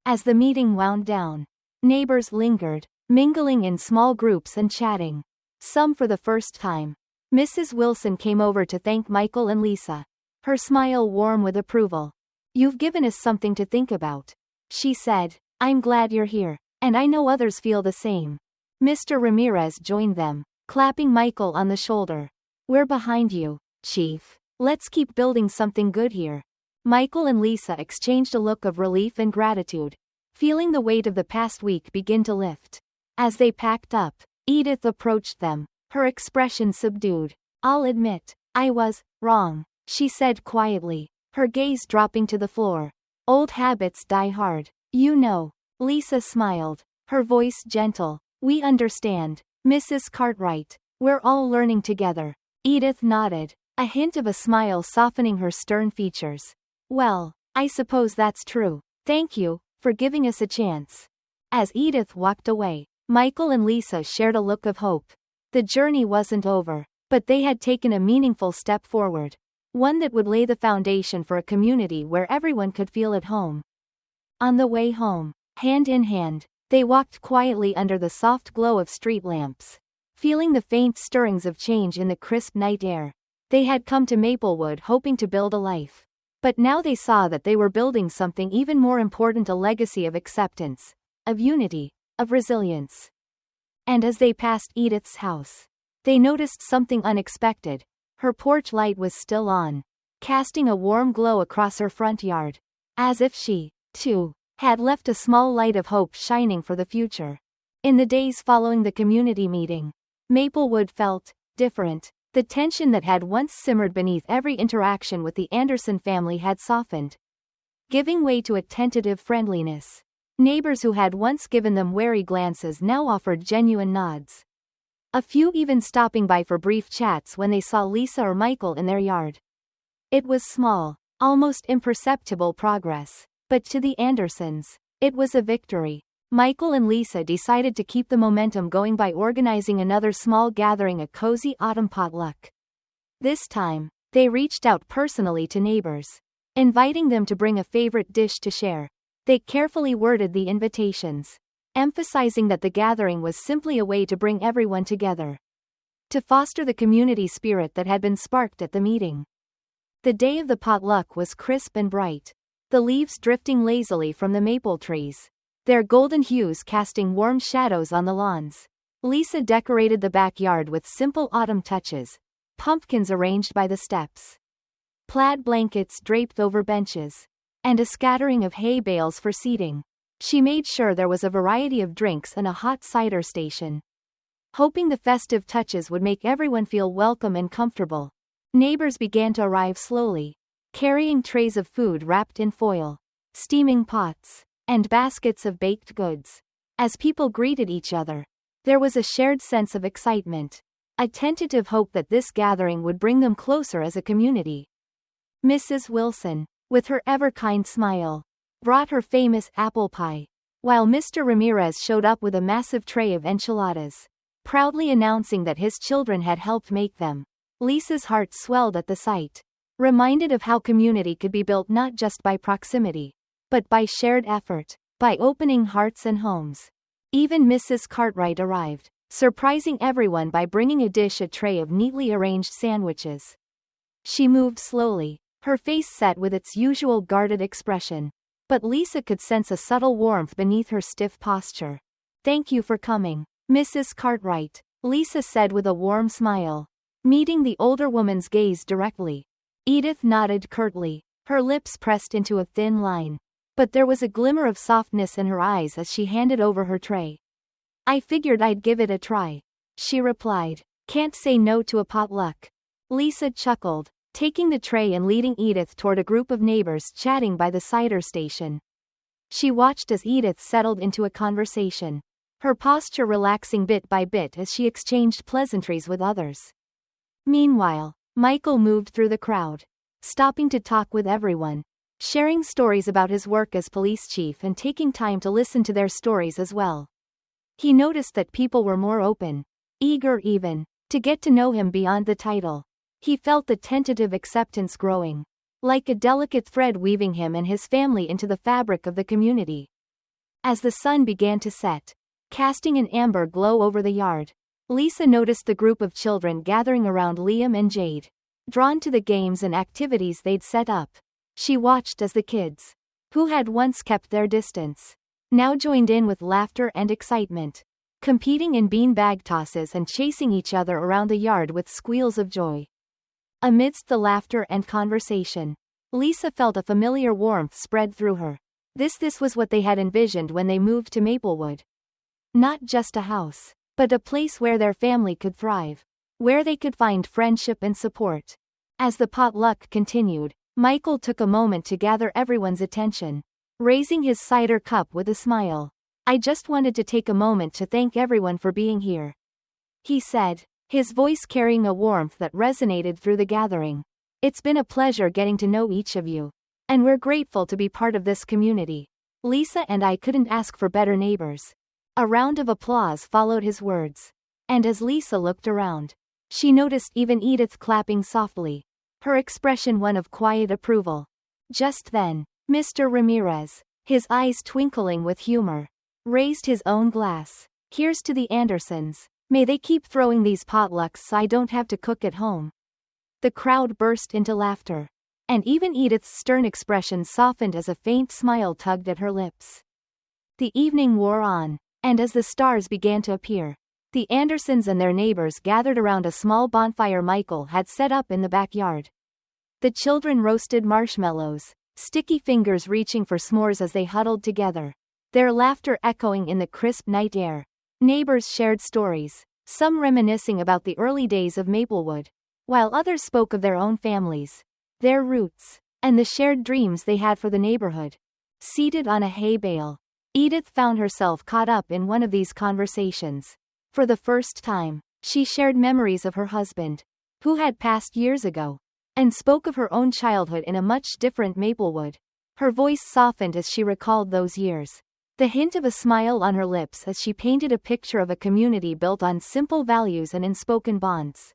Speaker 1: As the meeting wound down, neighbors lingered, mingling in small groups and chatting. Some for the first time. Mrs. Wilson came over to thank Michael and Lisa, her smile warm with approval. You've given us something to think about, she said. I'm glad you're here, and I know others feel the same. Mr. Ramirez joined them, clapping Michael on the shoulder. We're behind you, Chief. Let's keep building something good here. Michael and Lisa exchanged a look of relief and gratitude, feeling the weight of the past week begin to lift. As they packed up, Edith approached them, her expression subdued. I'll admit, I was wrong, she said quietly, her gaze dropping to the floor. Old habits die hard, you know. Lisa smiled, her voice gentle. We understand, Mrs. Cartwright. We're all learning together. Edith nodded, a hint of a smile softening her stern features. Well, I suppose that's true. Thank you for giving us a chance. As Edith walked away, Michael and Lisa shared a look of hope. The journey wasn't over, but they had taken a meaningful step forward. One that would lay the foundation for a community where everyone could feel at home. On the way home, hand in hand, they walked quietly under the soft glow of street lamps, feeling the faint stirrings of change in the crisp night air. They had come to Maplewood hoping to build a life. But now they saw that they were building something even more important, a legacy of acceptance, of unity, of resilience. And as they passed Edith's house, they noticed something unexpected. Her porch light was still on, casting a warm glow across her front yard, as if she, too, had left a small light of hope shining for the future. In the days following the community meeting, Maplewood felt different. The tension that had once simmered beneath every interaction with the Anderson family had softened, giving way to a tentative friendliness. Neighbors who had once given them wary glances now offered genuine nods. A few even stopping by for brief chats when they saw Lisa or Michael in their yard. It was small, almost imperceptible progress, but to the Andersons, it was a victory. Michael and Lisa decided to keep the momentum going by organizing another small gathering, a cozy autumn potluck. This time, they reached out personally to neighbors, inviting them to bring a favorite dish to share. They carefully worded the invitations, emphasizing that the gathering was simply a way to bring everyone together, to foster the community spirit that had been sparked at the meeting. The day of the potluck was crisp and bright, the leaves drifting lazily from the maple trees, their golden hues casting warm shadows on the lawns. Lisa decorated the backyard with simple autumn touches, pumpkins arranged by the steps, plaid blankets draped over benches, and a scattering of hay bales for seating. She made sure there was a variety of drinks and a hot cider station, hoping the festive touches would make everyone feel welcome and comfortable. Neighbors began to arrive slowly, carrying trays of food wrapped in foil, steaming pots, and baskets of baked goods. As people greeted each other, there was a shared sense of excitement, a tentative hope that this gathering would bring them closer as a community. Mrs. Wilson, with her ever-kind smile, brought her famous apple pie, while Mr. Ramirez showed up with a massive tray of enchiladas, proudly announcing that his children had helped make them. Lisa's heart swelled at the sight, reminded of how community could be built not just by proximity, but by shared effort, by opening hearts and homes. Even Mrs. Cartwright arrived, surprising everyone by bringing a tray of neatly arranged sandwiches. She moved slowly, her face set with its usual guarded expression. But Lisa could sense a subtle warmth beneath her stiff posture. "Thank you for coming, Mrs. Cartwright," Lisa said with a warm smile, meeting the older woman's gaze directly. Edith nodded curtly, her lips pressed into a thin line. But there was a glimmer of softness in her eyes as she handed over her tray. "I figured I'd give it a try," she replied. "Can't say no to a potluck." Lisa chuckled, taking the tray and leading Edith toward a group of neighbors chatting by the cider station. She watched as Edith settled into a conversation, her posture relaxing bit by bit as she exchanged pleasantries with others. Meanwhile, Michael moved through the crowd, stopping to talk with everyone, sharing stories about his work as police chief and taking time to listen to their stories as well. He noticed that people were more open, eager even, to get to know him beyond the title. He felt the tentative acceptance growing, like a delicate thread weaving him and his family into the fabric of the community. As the sun began to set, casting an amber glow over the yard, Lisa noticed the group of children gathering around Liam and Jade, drawn to the games and activities they'd set up. She watched as the kids, who had once kept their distance, now joined in with laughter and excitement, competing in bean-bag tosses and chasing each other around the yard with squeals of joy. Amidst the laughter and conversation, Lisa felt a familiar warmth spread through her. This was what they had envisioned when they moved to Maplewood. Not just a house, but a place where their family could thrive, where they could find friendship and support. As the potluck continued, Michael took a moment to gather everyone's attention, raising his cider cup with a smile. "I just wanted to take a moment to thank everyone for being here," he said, his voice carrying a warmth that resonated through the gathering. "It's been a pleasure getting to know each of you, and we're grateful to be part of this community. Lisa and I couldn't ask for better neighbors." A round of applause followed his words, and as Lisa looked around, she noticed even Edith clapping softly, her expression one of quiet approval. Just then, Mr. Ramirez, his eyes twinkling with humor, raised his own glass. "Here's to the Andersons. May they keep throwing these potlucks so I don't have to cook at home." The crowd burst into laughter, and even Edith's stern expression softened as a faint smile tugged at her lips. The evening wore on, and as the stars began to appear, the Andersons and their neighbors gathered around a small bonfire Michael had set up in the backyard. The children roasted marshmallows, sticky fingers reaching for s'mores as they huddled together, their laughter echoing in the crisp night air. Neighbors shared stories, some reminiscing about the early days of Maplewood, while others spoke of their own families, their roots, and the shared dreams they had for the neighborhood. Seated on a hay bale, Edith found herself caught up in one of these conversations. For the first time, she shared memories of her husband, who had passed years ago, and spoke of her own childhood in a much different Maplewood. Her voice softened as she recalled those years, the hint of a smile on her lips as she painted a picture of a community built on simple values and unspoken bonds.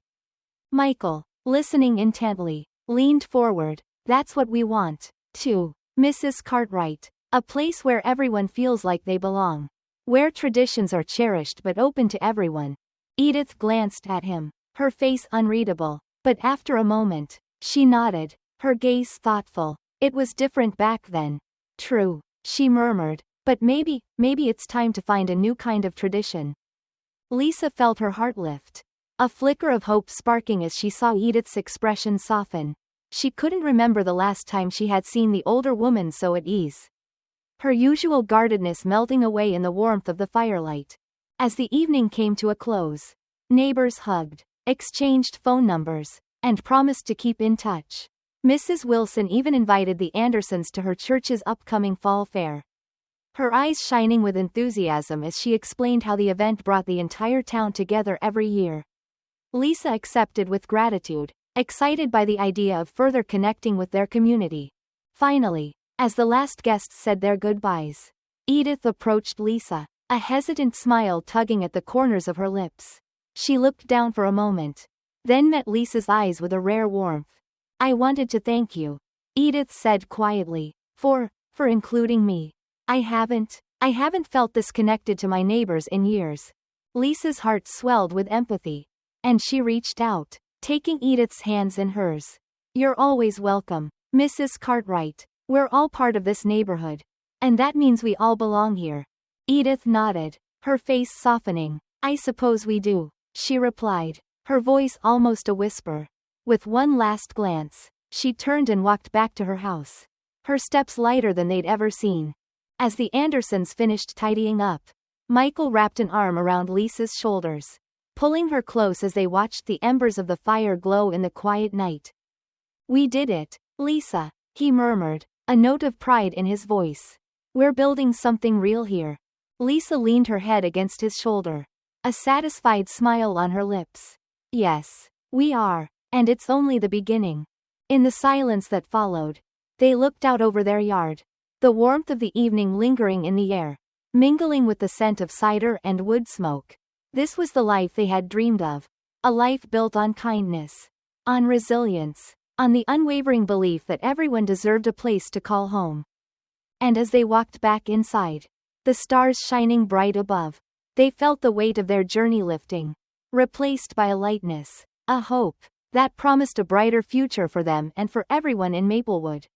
Speaker 1: Michael, listening intently, leaned forward. "That's what we want, too, Mrs. Cartwright. A place where everyone feels like they belong, where traditions are cherished but open to everyone." Edith glanced at him, her face unreadable, but after a moment, she nodded, her gaze thoughtful. "It was different back then." "True," she murmured, "but maybe it's time to find a new kind of tradition." Lisa felt her heart lift, a flicker of hope sparking as she saw Edith's expression soften. She couldn't remember the last time she had seen the older woman so at ease, her usual guardedness melting away in the warmth of the firelight. As the evening came to a close, neighbors hugged, exchanged phone numbers, and promised to keep in touch. Mrs. Wilson even invited the Andersons to her church's upcoming fall fair, her eyes shining with enthusiasm as she explained how the event brought the entire town together every year. Lisa accepted with gratitude, excited by the idea of further connecting with their community. Finally, as the last guests said their goodbyes, Edith approached Lisa, a hesitant smile tugging at the corners of her lips. She looked down for a moment, then met Lisa's eyes with a rare warmth. "I wanted to thank you," Edith said quietly, for including me. I haven't felt this connected to my neighbors in years." Lisa's heart swelled with empathy. And she reached out, taking Edith's hands in hers. "You're always welcome, Mrs. Cartwright. We're all part of this neighborhood. And that means we all belong here." Edith nodded, her face softening. "I suppose we do," she replied, her voice almost a whisper. With one last glance, she turned and walked back to her house, her steps lighter than they'd ever seen. As the Andersons finished tidying up, Michael wrapped an arm around Lisa's shoulders, pulling her close as they watched the embers of the fire glow in the quiet night. "We did it, Lisa," he murmured, a note of pride in his voice. "We're building something real here." Lisa leaned her head against his shoulder, a satisfied smile on her lips. "Yes, we are, and it's only the beginning." In the silence that followed, they looked out over their yard, the warmth of the evening lingering in the air, mingling with the scent of cider and wood smoke. This was the life they had dreamed of, a life built on kindness, on resilience, on the unwavering belief that everyone deserved a place to call home. And as they walked back inside, the stars shining bright above, they felt the weight of their journey lifting, replaced by a lightness, a hope, that promised a brighter future for them and for everyone in Maplewood.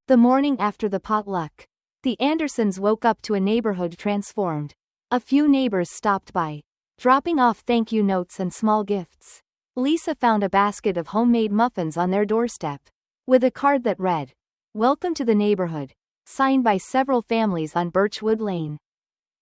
Speaker 1: The morning after the potluck, the Andersons woke up to a neighborhood transformed. A few neighbors stopped by, dropping off thank you notes and small gifts. Lisa found a basket of homemade muffins on their doorstep, with a card that read, "Welcome to the neighborhood," signed by several families on Birchwood Lane.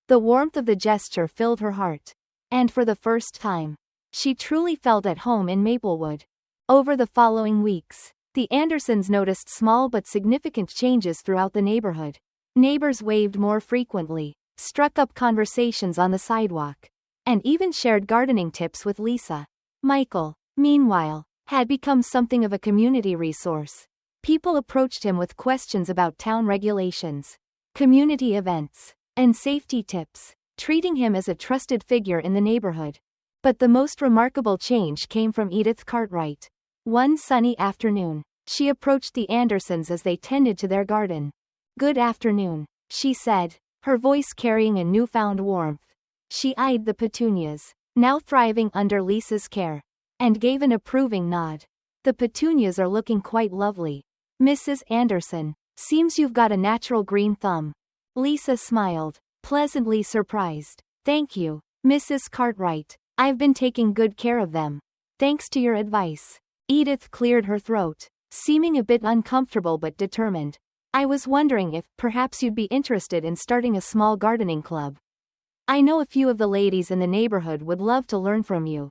Speaker 1: The warmth of the gesture filled her heart, and for the first time, she truly felt at home in Maplewood. Over the following weeks, the Andersons noticed small but significant changes throughout the neighborhood. Neighbors waved more frequently, struck up conversations on the sidewalk, and even shared gardening tips with Lisa. Michael, meanwhile, had become something of a community resource. People approached him with questions about town regulations, community events, and safety tips, treating him as a trusted figure in the neighborhood. But the most remarkable change came from Edith Cartwright. One sunny afternoon, she approached the Andersons as they tended to their garden. "Good afternoon," she said, her voice carrying a newfound warmth. She eyed the petunias, now thriving under Lisa's care, and gave an approving nod. "The petunias are looking quite lovely, Mrs. Anderson. Seems you've got a natural green thumb." Lisa smiled, pleasantly surprised. "Thank you, Mrs. Cartwright. I've been taking good care of them, thanks to your advice." Edith cleared her throat, seeming a bit uncomfortable but determined. "I was wondering if, perhaps you'd be interested in starting a small gardening club. I know a few of the ladies in the neighborhood would love to learn from you.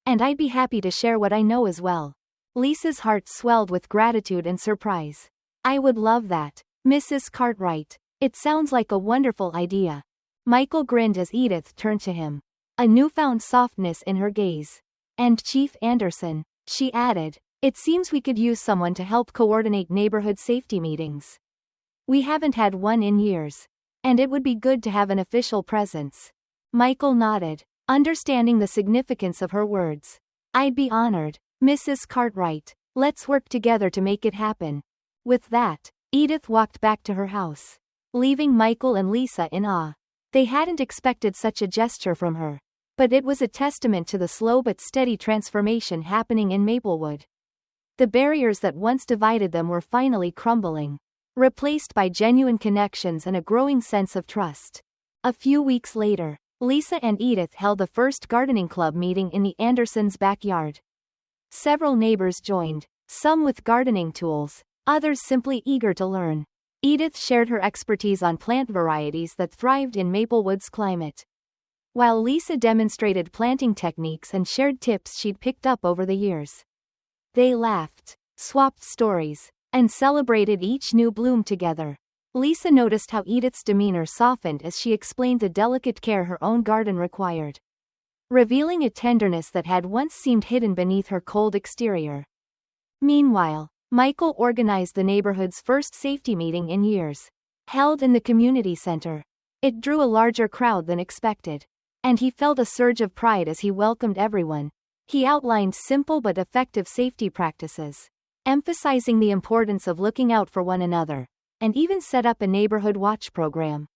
Speaker 1: And I'd be happy to share what I know as well." Lisa's heart swelled with gratitude and surprise. "I would love that, Mrs. Cartwright. It sounds like a wonderful idea." Michael grinned as Edith turned to him, a newfound softness in her gaze. "And Chief Anderson," she added, "it seems we could use someone to help coordinate neighborhood safety meetings. We haven't had one in years, and it would be good to have an official presence." Michael nodded, understanding the significance of her words. "I'd be honored, Mrs. Cartwright. Let's work together to make it happen." With that, Edith walked back to her house, leaving Michael and Lisa in awe. They hadn't expected such a gesture from her, but it was a testament to the slow but steady transformation happening in Maplewood. The barriers that once divided them were finally crumbling, replaced by genuine connections and a growing sense of trust. A few weeks later, Lisa and Edith held the first gardening club meeting in the Andersons' backyard. Several neighbors joined, some with gardening tools, others simply eager to learn. Edith shared her expertise on plant varieties that thrived in Maplewood's climate, while Lisa demonstrated planting techniques and shared tips she'd picked up over the years. They laughed, swapped stories, and celebrated each new bloom together. Lisa noticed how Edith's demeanor softened as she explained the delicate care her own garden required, revealing a tenderness that had once seemed hidden beneath her cold exterior. Meanwhile, Michael organized the neighborhood's first safety meeting in years, held in the community center. It drew a larger crowd than expected, and he felt a surge of pride as he welcomed everyone. He outlined simple but effective safety practices, emphasizing the importance of looking out for one another, and even set up a neighborhood watch program.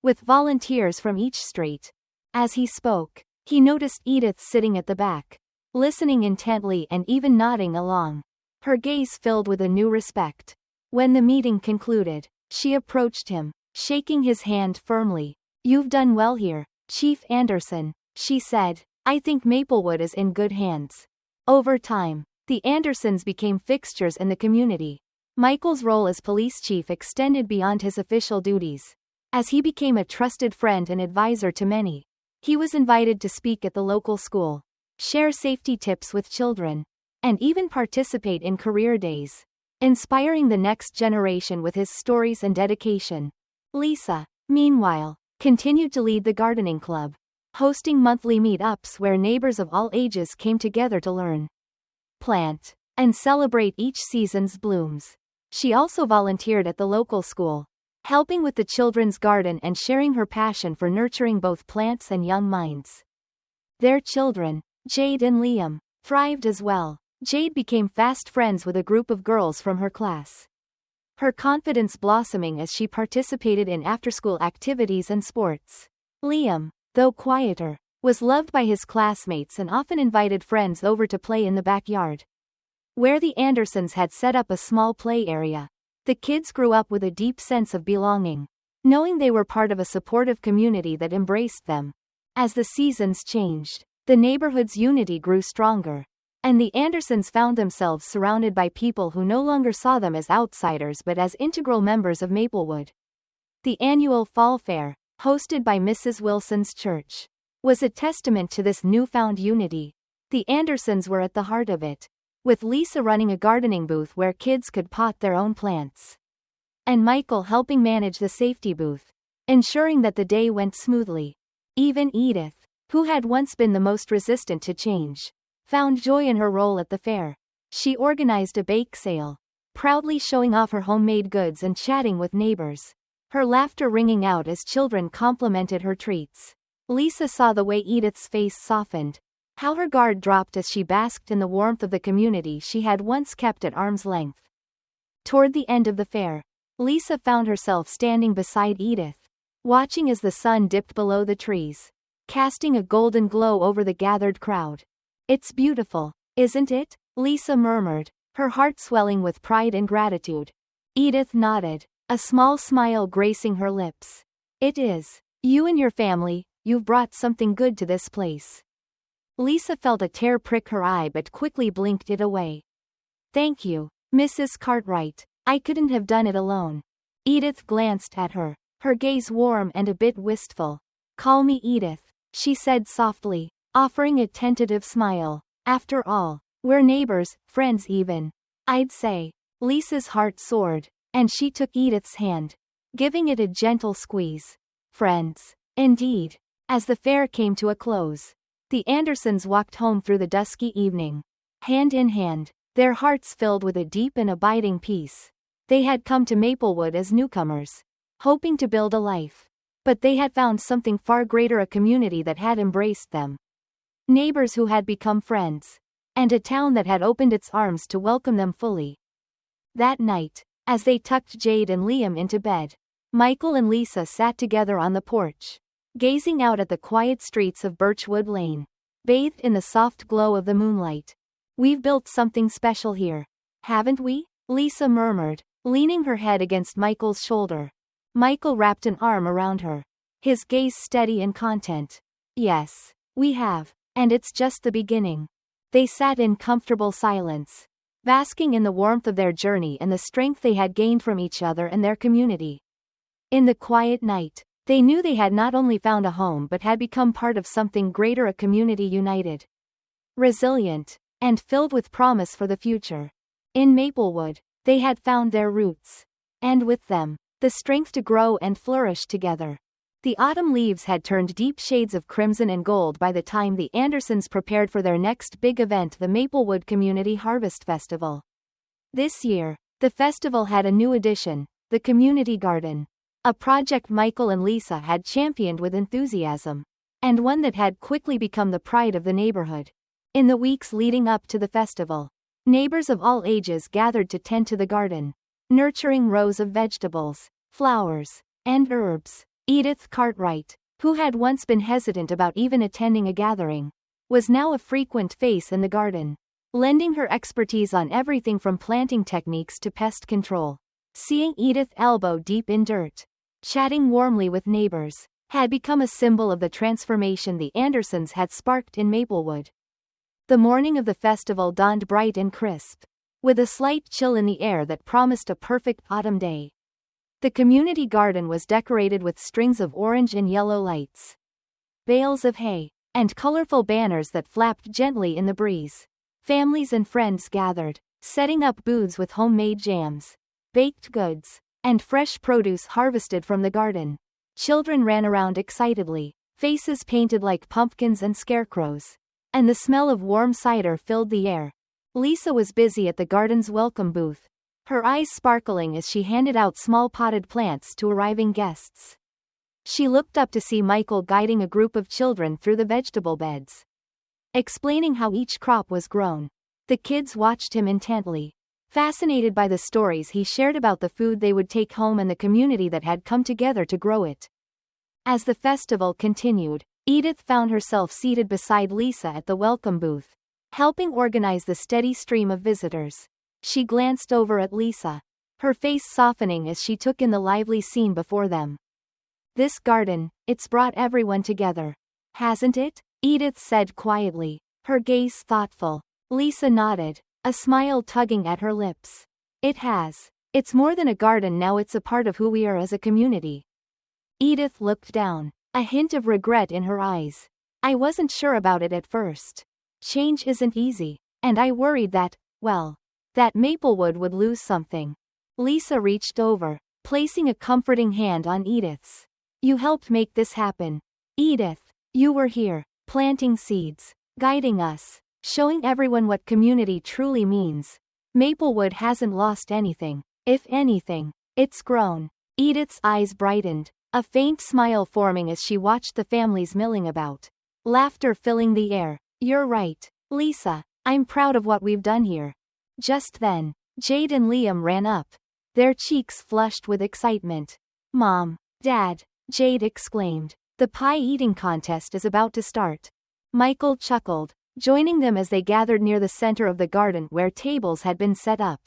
Speaker 1: With volunteers from each street, As he spoke, he noticed Edith sitting at the back, listening intently and even nodding along. Her gaze filled with a new respect. When the meeting concluded, she approached him, shaking his hand firmly. "You've done well here, Chief Anderson," she said. "I think Maplewood is in good hands." Over time, the Andersons became fixtures in the community. Michael's role as police chief extended beyond his official duties. As he became a trusted friend and advisor to many, he was invited to speak at the local school, share safety tips with children, and even participate in career days, inspiring the next generation with his stories and dedication. Lisa, meanwhile, continued to lead the gardening club, hosting monthly meet-ups where neighbors of all ages came together to learn, plant, and celebrate each season's blooms. She also volunteered at the local school, helping with the children's garden and sharing her passion for nurturing both plants and young minds. Their children, Jade and Liam, thrived as well. Jade became fast friends with a group of girls from her class, her confidence blossoming as she participated in after-school activities and sports. Liam, though quieter, was loved by his classmates and often invited friends over to play in the backyard, where the Andersons had set up a small play area. The kids grew up with a deep sense of belonging, knowing they were part of a supportive community that embraced them. As the seasons changed, the neighborhood's unity grew stronger, and the Andersons found themselves surrounded by people who no longer saw them as outsiders but as integral members of Maplewood. The annual Fall Fair, hosted by Mrs. Wilson's church, was a testament to this newfound unity. The Andersons were at the heart of it, with Lisa running a gardening booth where kids could pot their own plants, and Michael helping manage the safety booth, ensuring that the day went smoothly. Even Edith, who had once been the most resistant to change, found joy in her role at the fair. She organized a bake sale, proudly showing off her homemade goods and chatting with neighbors, her laughter ringing out as children complimented her treats. Lisa saw the way Edith's face softened, how her guard dropped as she basked in the warmth of the community she had once kept at arm's length. Toward the end of the fair, Lisa found herself standing beside Edith, watching as the sun dipped below the trees, casting a golden glow over the gathered crowd. "It's beautiful, isn't it?" Lisa murmured, her heart swelling with pride and gratitude. Edith nodded, a small smile gracing her lips. "It is. You and your family, you've brought something good to this place." Lisa felt a tear prick her eye but quickly blinked it away. "Thank you, Mrs. Cartwright. I couldn't have done it alone." Edith glanced at her, her gaze warm and a bit wistful. "Call me Edith," she said softly, offering a tentative smile. "After all, we're neighbors, friends even, I'd say." Lisa's heart soared, and she took Edith's hand, giving it a gentle squeeze. Friends, indeed. As the fair came to a close, the Andersons walked home through the dusky evening, hand in hand, their hearts filled with a deep and abiding peace. They had come to Maplewood as newcomers, hoping to build a life, but they had found something far greater, a community that had embraced them, neighbors who had become friends, and a town that had opened its arms to welcome them fully. That night, as they tucked Jade and Liam into bed, Michael and Lisa sat together on the porch, gazing out at the quiet streets of Birchwood Lane, bathed in the soft glow of the moonlight. "We've built something special here, haven't we?" Lisa murmured, leaning her head against Michael's shoulder. Michael wrapped an arm around her, his gaze steady and content. "Yes, we have, and it's just the beginning." They sat in comfortable silence, basking in the warmth of their journey and the strength they had gained from each other and their community. In the quiet night, they knew they had not only found a home but had become part of something greater, a community united, resilient, and filled with promise for the future. In Maplewood, they had found their roots, and with them, the strength to grow and flourish together. The autumn leaves had turned deep shades of crimson and gold by the time the Andersons prepared for their next big event, the Maplewood Community Harvest Festival. This year, the festival had a new addition, the Community Garden, a project Michael and Lisa had championed with enthusiasm, and one that had quickly become the pride of the neighborhood. In the weeks leading up to the festival, neighbors of all ages gathered to tend to the garden, nurturing rows of vegetables, flowers, and herbs. Edith Cartwright, who had once been hesitant about even attending a gathering, was now a frequent face in the garden, lending her expertise on everything from planting techniques to pest control. Seeing Edith elbow deep in dirt, chatting warmly with neighbors, had become a symbol of the transformation the Andersons had sparked in Maplewood. The morning of the festival dawned bright and crisp, with a slight chill in the air that promised a perfect autumn day. The community garden was decorated with strings of orange and yellow lights, bales of hay, and colorful banners that flapped gently in the breeze. Families and friends gathered, setting up booths with homemade jams, baked goods, and fresh produce harvested from the garden. Children ran around excitedly, faces painted like pumpkins and scarecrows, and the smell of warm cider filled the air. Lisa was busy at the garden's welcome booth, her eyes sparkling as she handed out small potted plants to arriving guests. She looked up to see Michael guiding a group of children through the vegetable beds, explaining how each crop was grown. The kids watched him intently, fascinated by the stories he shared about the food they would take home and the community that had come together to grow it. As the festival continued, Edith found herself seated beside Lisa at the welcome booth, helping organize the steady stream of visitors. She glanced over at Lisa, her face softening as she took in the lively scene before them. "This garden, it's brought everyone together, hasn't it?" Edith said quietly, her gaze thoughtful. Lisa nodded, a smile tugging at her lips. "It has. It's more than a garden now, it's a part of who we are as a community." Edith looked down, a hint of regret in her eyes. "I wasn't sure about it at first. Change isn't easy, and I worried that, well, that Maplewood would lose something." Lisa reached over, placing a comforting hand on Edith's. "You helped make this happen. Edith, you were here, planting seeds, guiding us, showing everyone what community truly means. Maplewood hasn't lost anything. If anything, it's grown." Edith's eyes brightened, a faint smile forming as she watched the families milling about, laughter filling the air. "You're right, Lisa. I'm proud of what we've done here." Just then, Jade and Liam ran up, their cheeks flushed with excitement. "Mom, Dad," Jade exclaimed, "the pie eating contest is about to start." Michael chuckled, joining them as they gathered near the center of the garden where tables had been set up,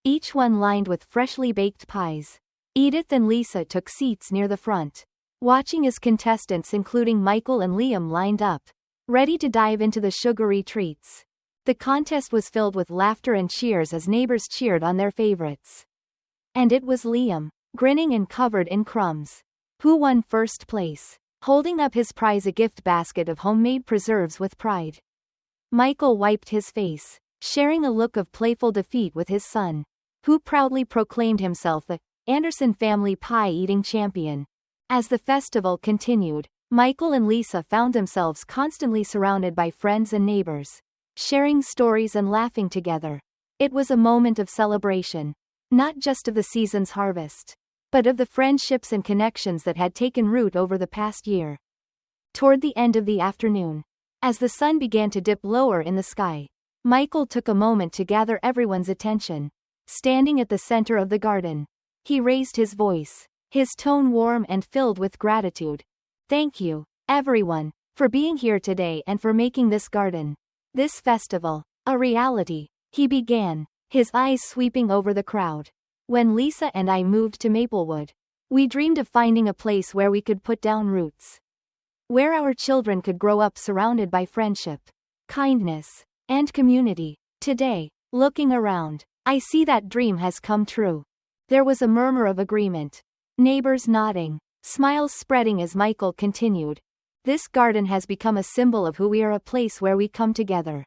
Speaker 1: each one lined with freshly baked pies. Edith and Lisa took seats near the front, watching as contestants including Michael and Liam lined up, ready to dive into the sugary treats. The contest was filled with laughter and cheers as neighbors cheered on their favorites. And it was Liam, grinning and covered in crumbs, who won first place, holding up his prize, a gift basket of homemade preserves, with pride. Michael wiped his face, sharing a look of playful defeat with his son, who proudly proclaimed himself the Anderson family pie-eating champion. As the festival continued, Michael and Lisa found themselves constantly surrounded by friends and neighbors, sharing stories and laughing together. It was a moment of celebration, not just of the season's harvest, but of the friendships and connections that had taken root over the past year. Toward the end of the afternoon, as the sun began to dip lower in the sky, Michael took a moment to gather everyone's attention. Standing at the center of the garden, he raised his voice, his tone warm and filled with gratitude. "Thank you, everyone, for being here today and for making this garden, this festival, a reality," he began, his eyes sweeping over the crowd. "When Lisa and I moved to Maplewood, we dreamed of finding a place where we could put down roots, where our children could grow up surrounded by friendship, kindness, and community. Today, looking around, I see that dream has come true." There was a murmur of agreement, neighbors nodding, smiles spreading as Michael continued. "This garden has become a symbol of who we are, a place where we come together,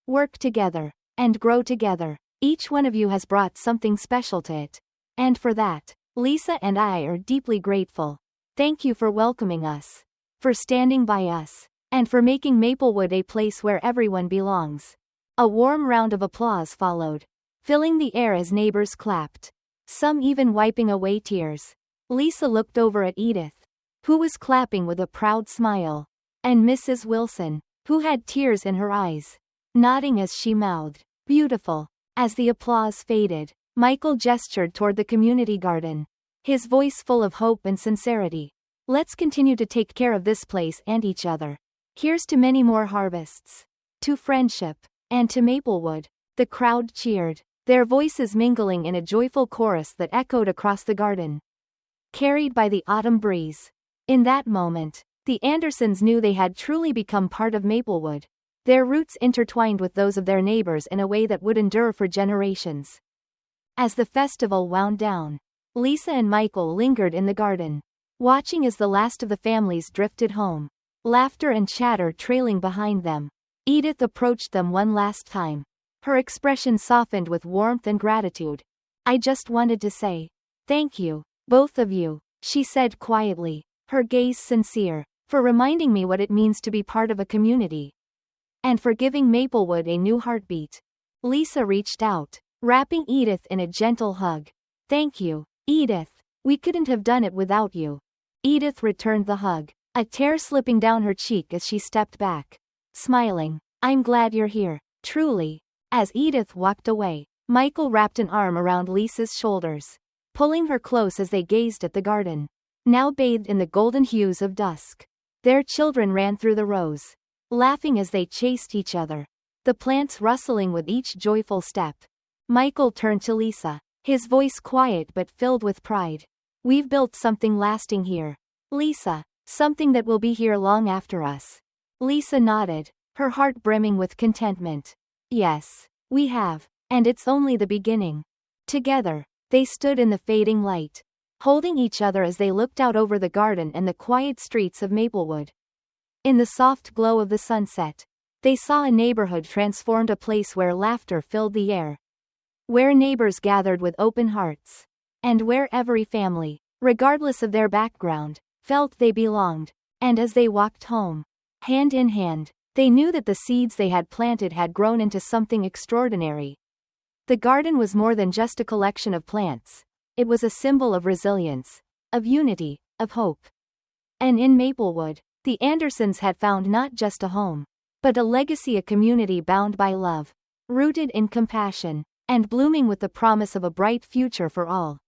Speaker 1: work together, and grow together. Each one of you has brought something special to it. And for that, Lisa and I are deeply grateful. Thank you for welcoming us, for standing by us, and for making Maplewood a place where everyone belongs." A warm round of applause followed, filling the air as neighbors clapped, some even wiping away tears. Lisa looked over at Edith, who was clapping with a proud smile, and Mrs. Wilson, who had tears in her eyes, nodding as she mouthed, "Beautiful." As the applause faded, Michael gestured toward the community garden, his voice full of hope and sincerity. Let's continue to take care of this place and each other. Here's to many more harvests. To friendship. And to Maplewood. The crowd cheered, their voices mingling in a joyful chorus that echoed across the garden, carried by the autumn breeze. In that moment, the Andersons knew they had truly become part of Maplewood, their roots intertwined with those of their neighbors in a way that would endure for generations. As the festival wound down, Lisa and Michael lingered in the garden, watching as the last of the families drifted home, laughter and chatter trailing behind them. Edith approached them one last time. Her expression softened with warmth and gratitude. I just wanted to say, thank you, both of you, she said quietly, her gaze sincere, for reminding me what it means to be part of a community. And for giving Maplewood a new heartbeat. Lisa reached out, wrapping Edith in a gentle hug. Thank you, Edith. We couldn't have done it without you. Edith returned the hug, a tear slipping down her cheek as she stepped back, smiling. I'm glad you're here, truly. As Edith walked away, Michael wrapped an arm around Lisa's shoulders, pulling her close as they gazed at the garden, now bathed in the golden hues of dusk. Their children ran through the rows, laughing as they chased each other, the plants rustling with each joyful step. Michael turned to Lisa, his voice quiet but filled with pride. We've built something lasting here, Lisa, something that will be here long after us. Lisa nodded, her heart brimming with contentment. Yes, we have, and it's only the beginning. Together, they stood in the fading light, holding each other as they looked out over the garden and the quiet streets of Maplewood. In the soft glow of the sunset, they saw a neighborhood transformed, a place where laughter filled the air, where neighbors gathered with open hearts, and where every family, regardless of their background, felt they belonged. And as they walked home, hand in hand, they knew that the seeds they had planted had grown into something extraordinary. The garden was more than just a collection of plants. It was a symbol of resilience, of unity, of hope. And in Maplewood, the Andersons had found not just a home, but a legacy, a community bound by love, rooted in compassion, and blooming with the promise of a bright future for all.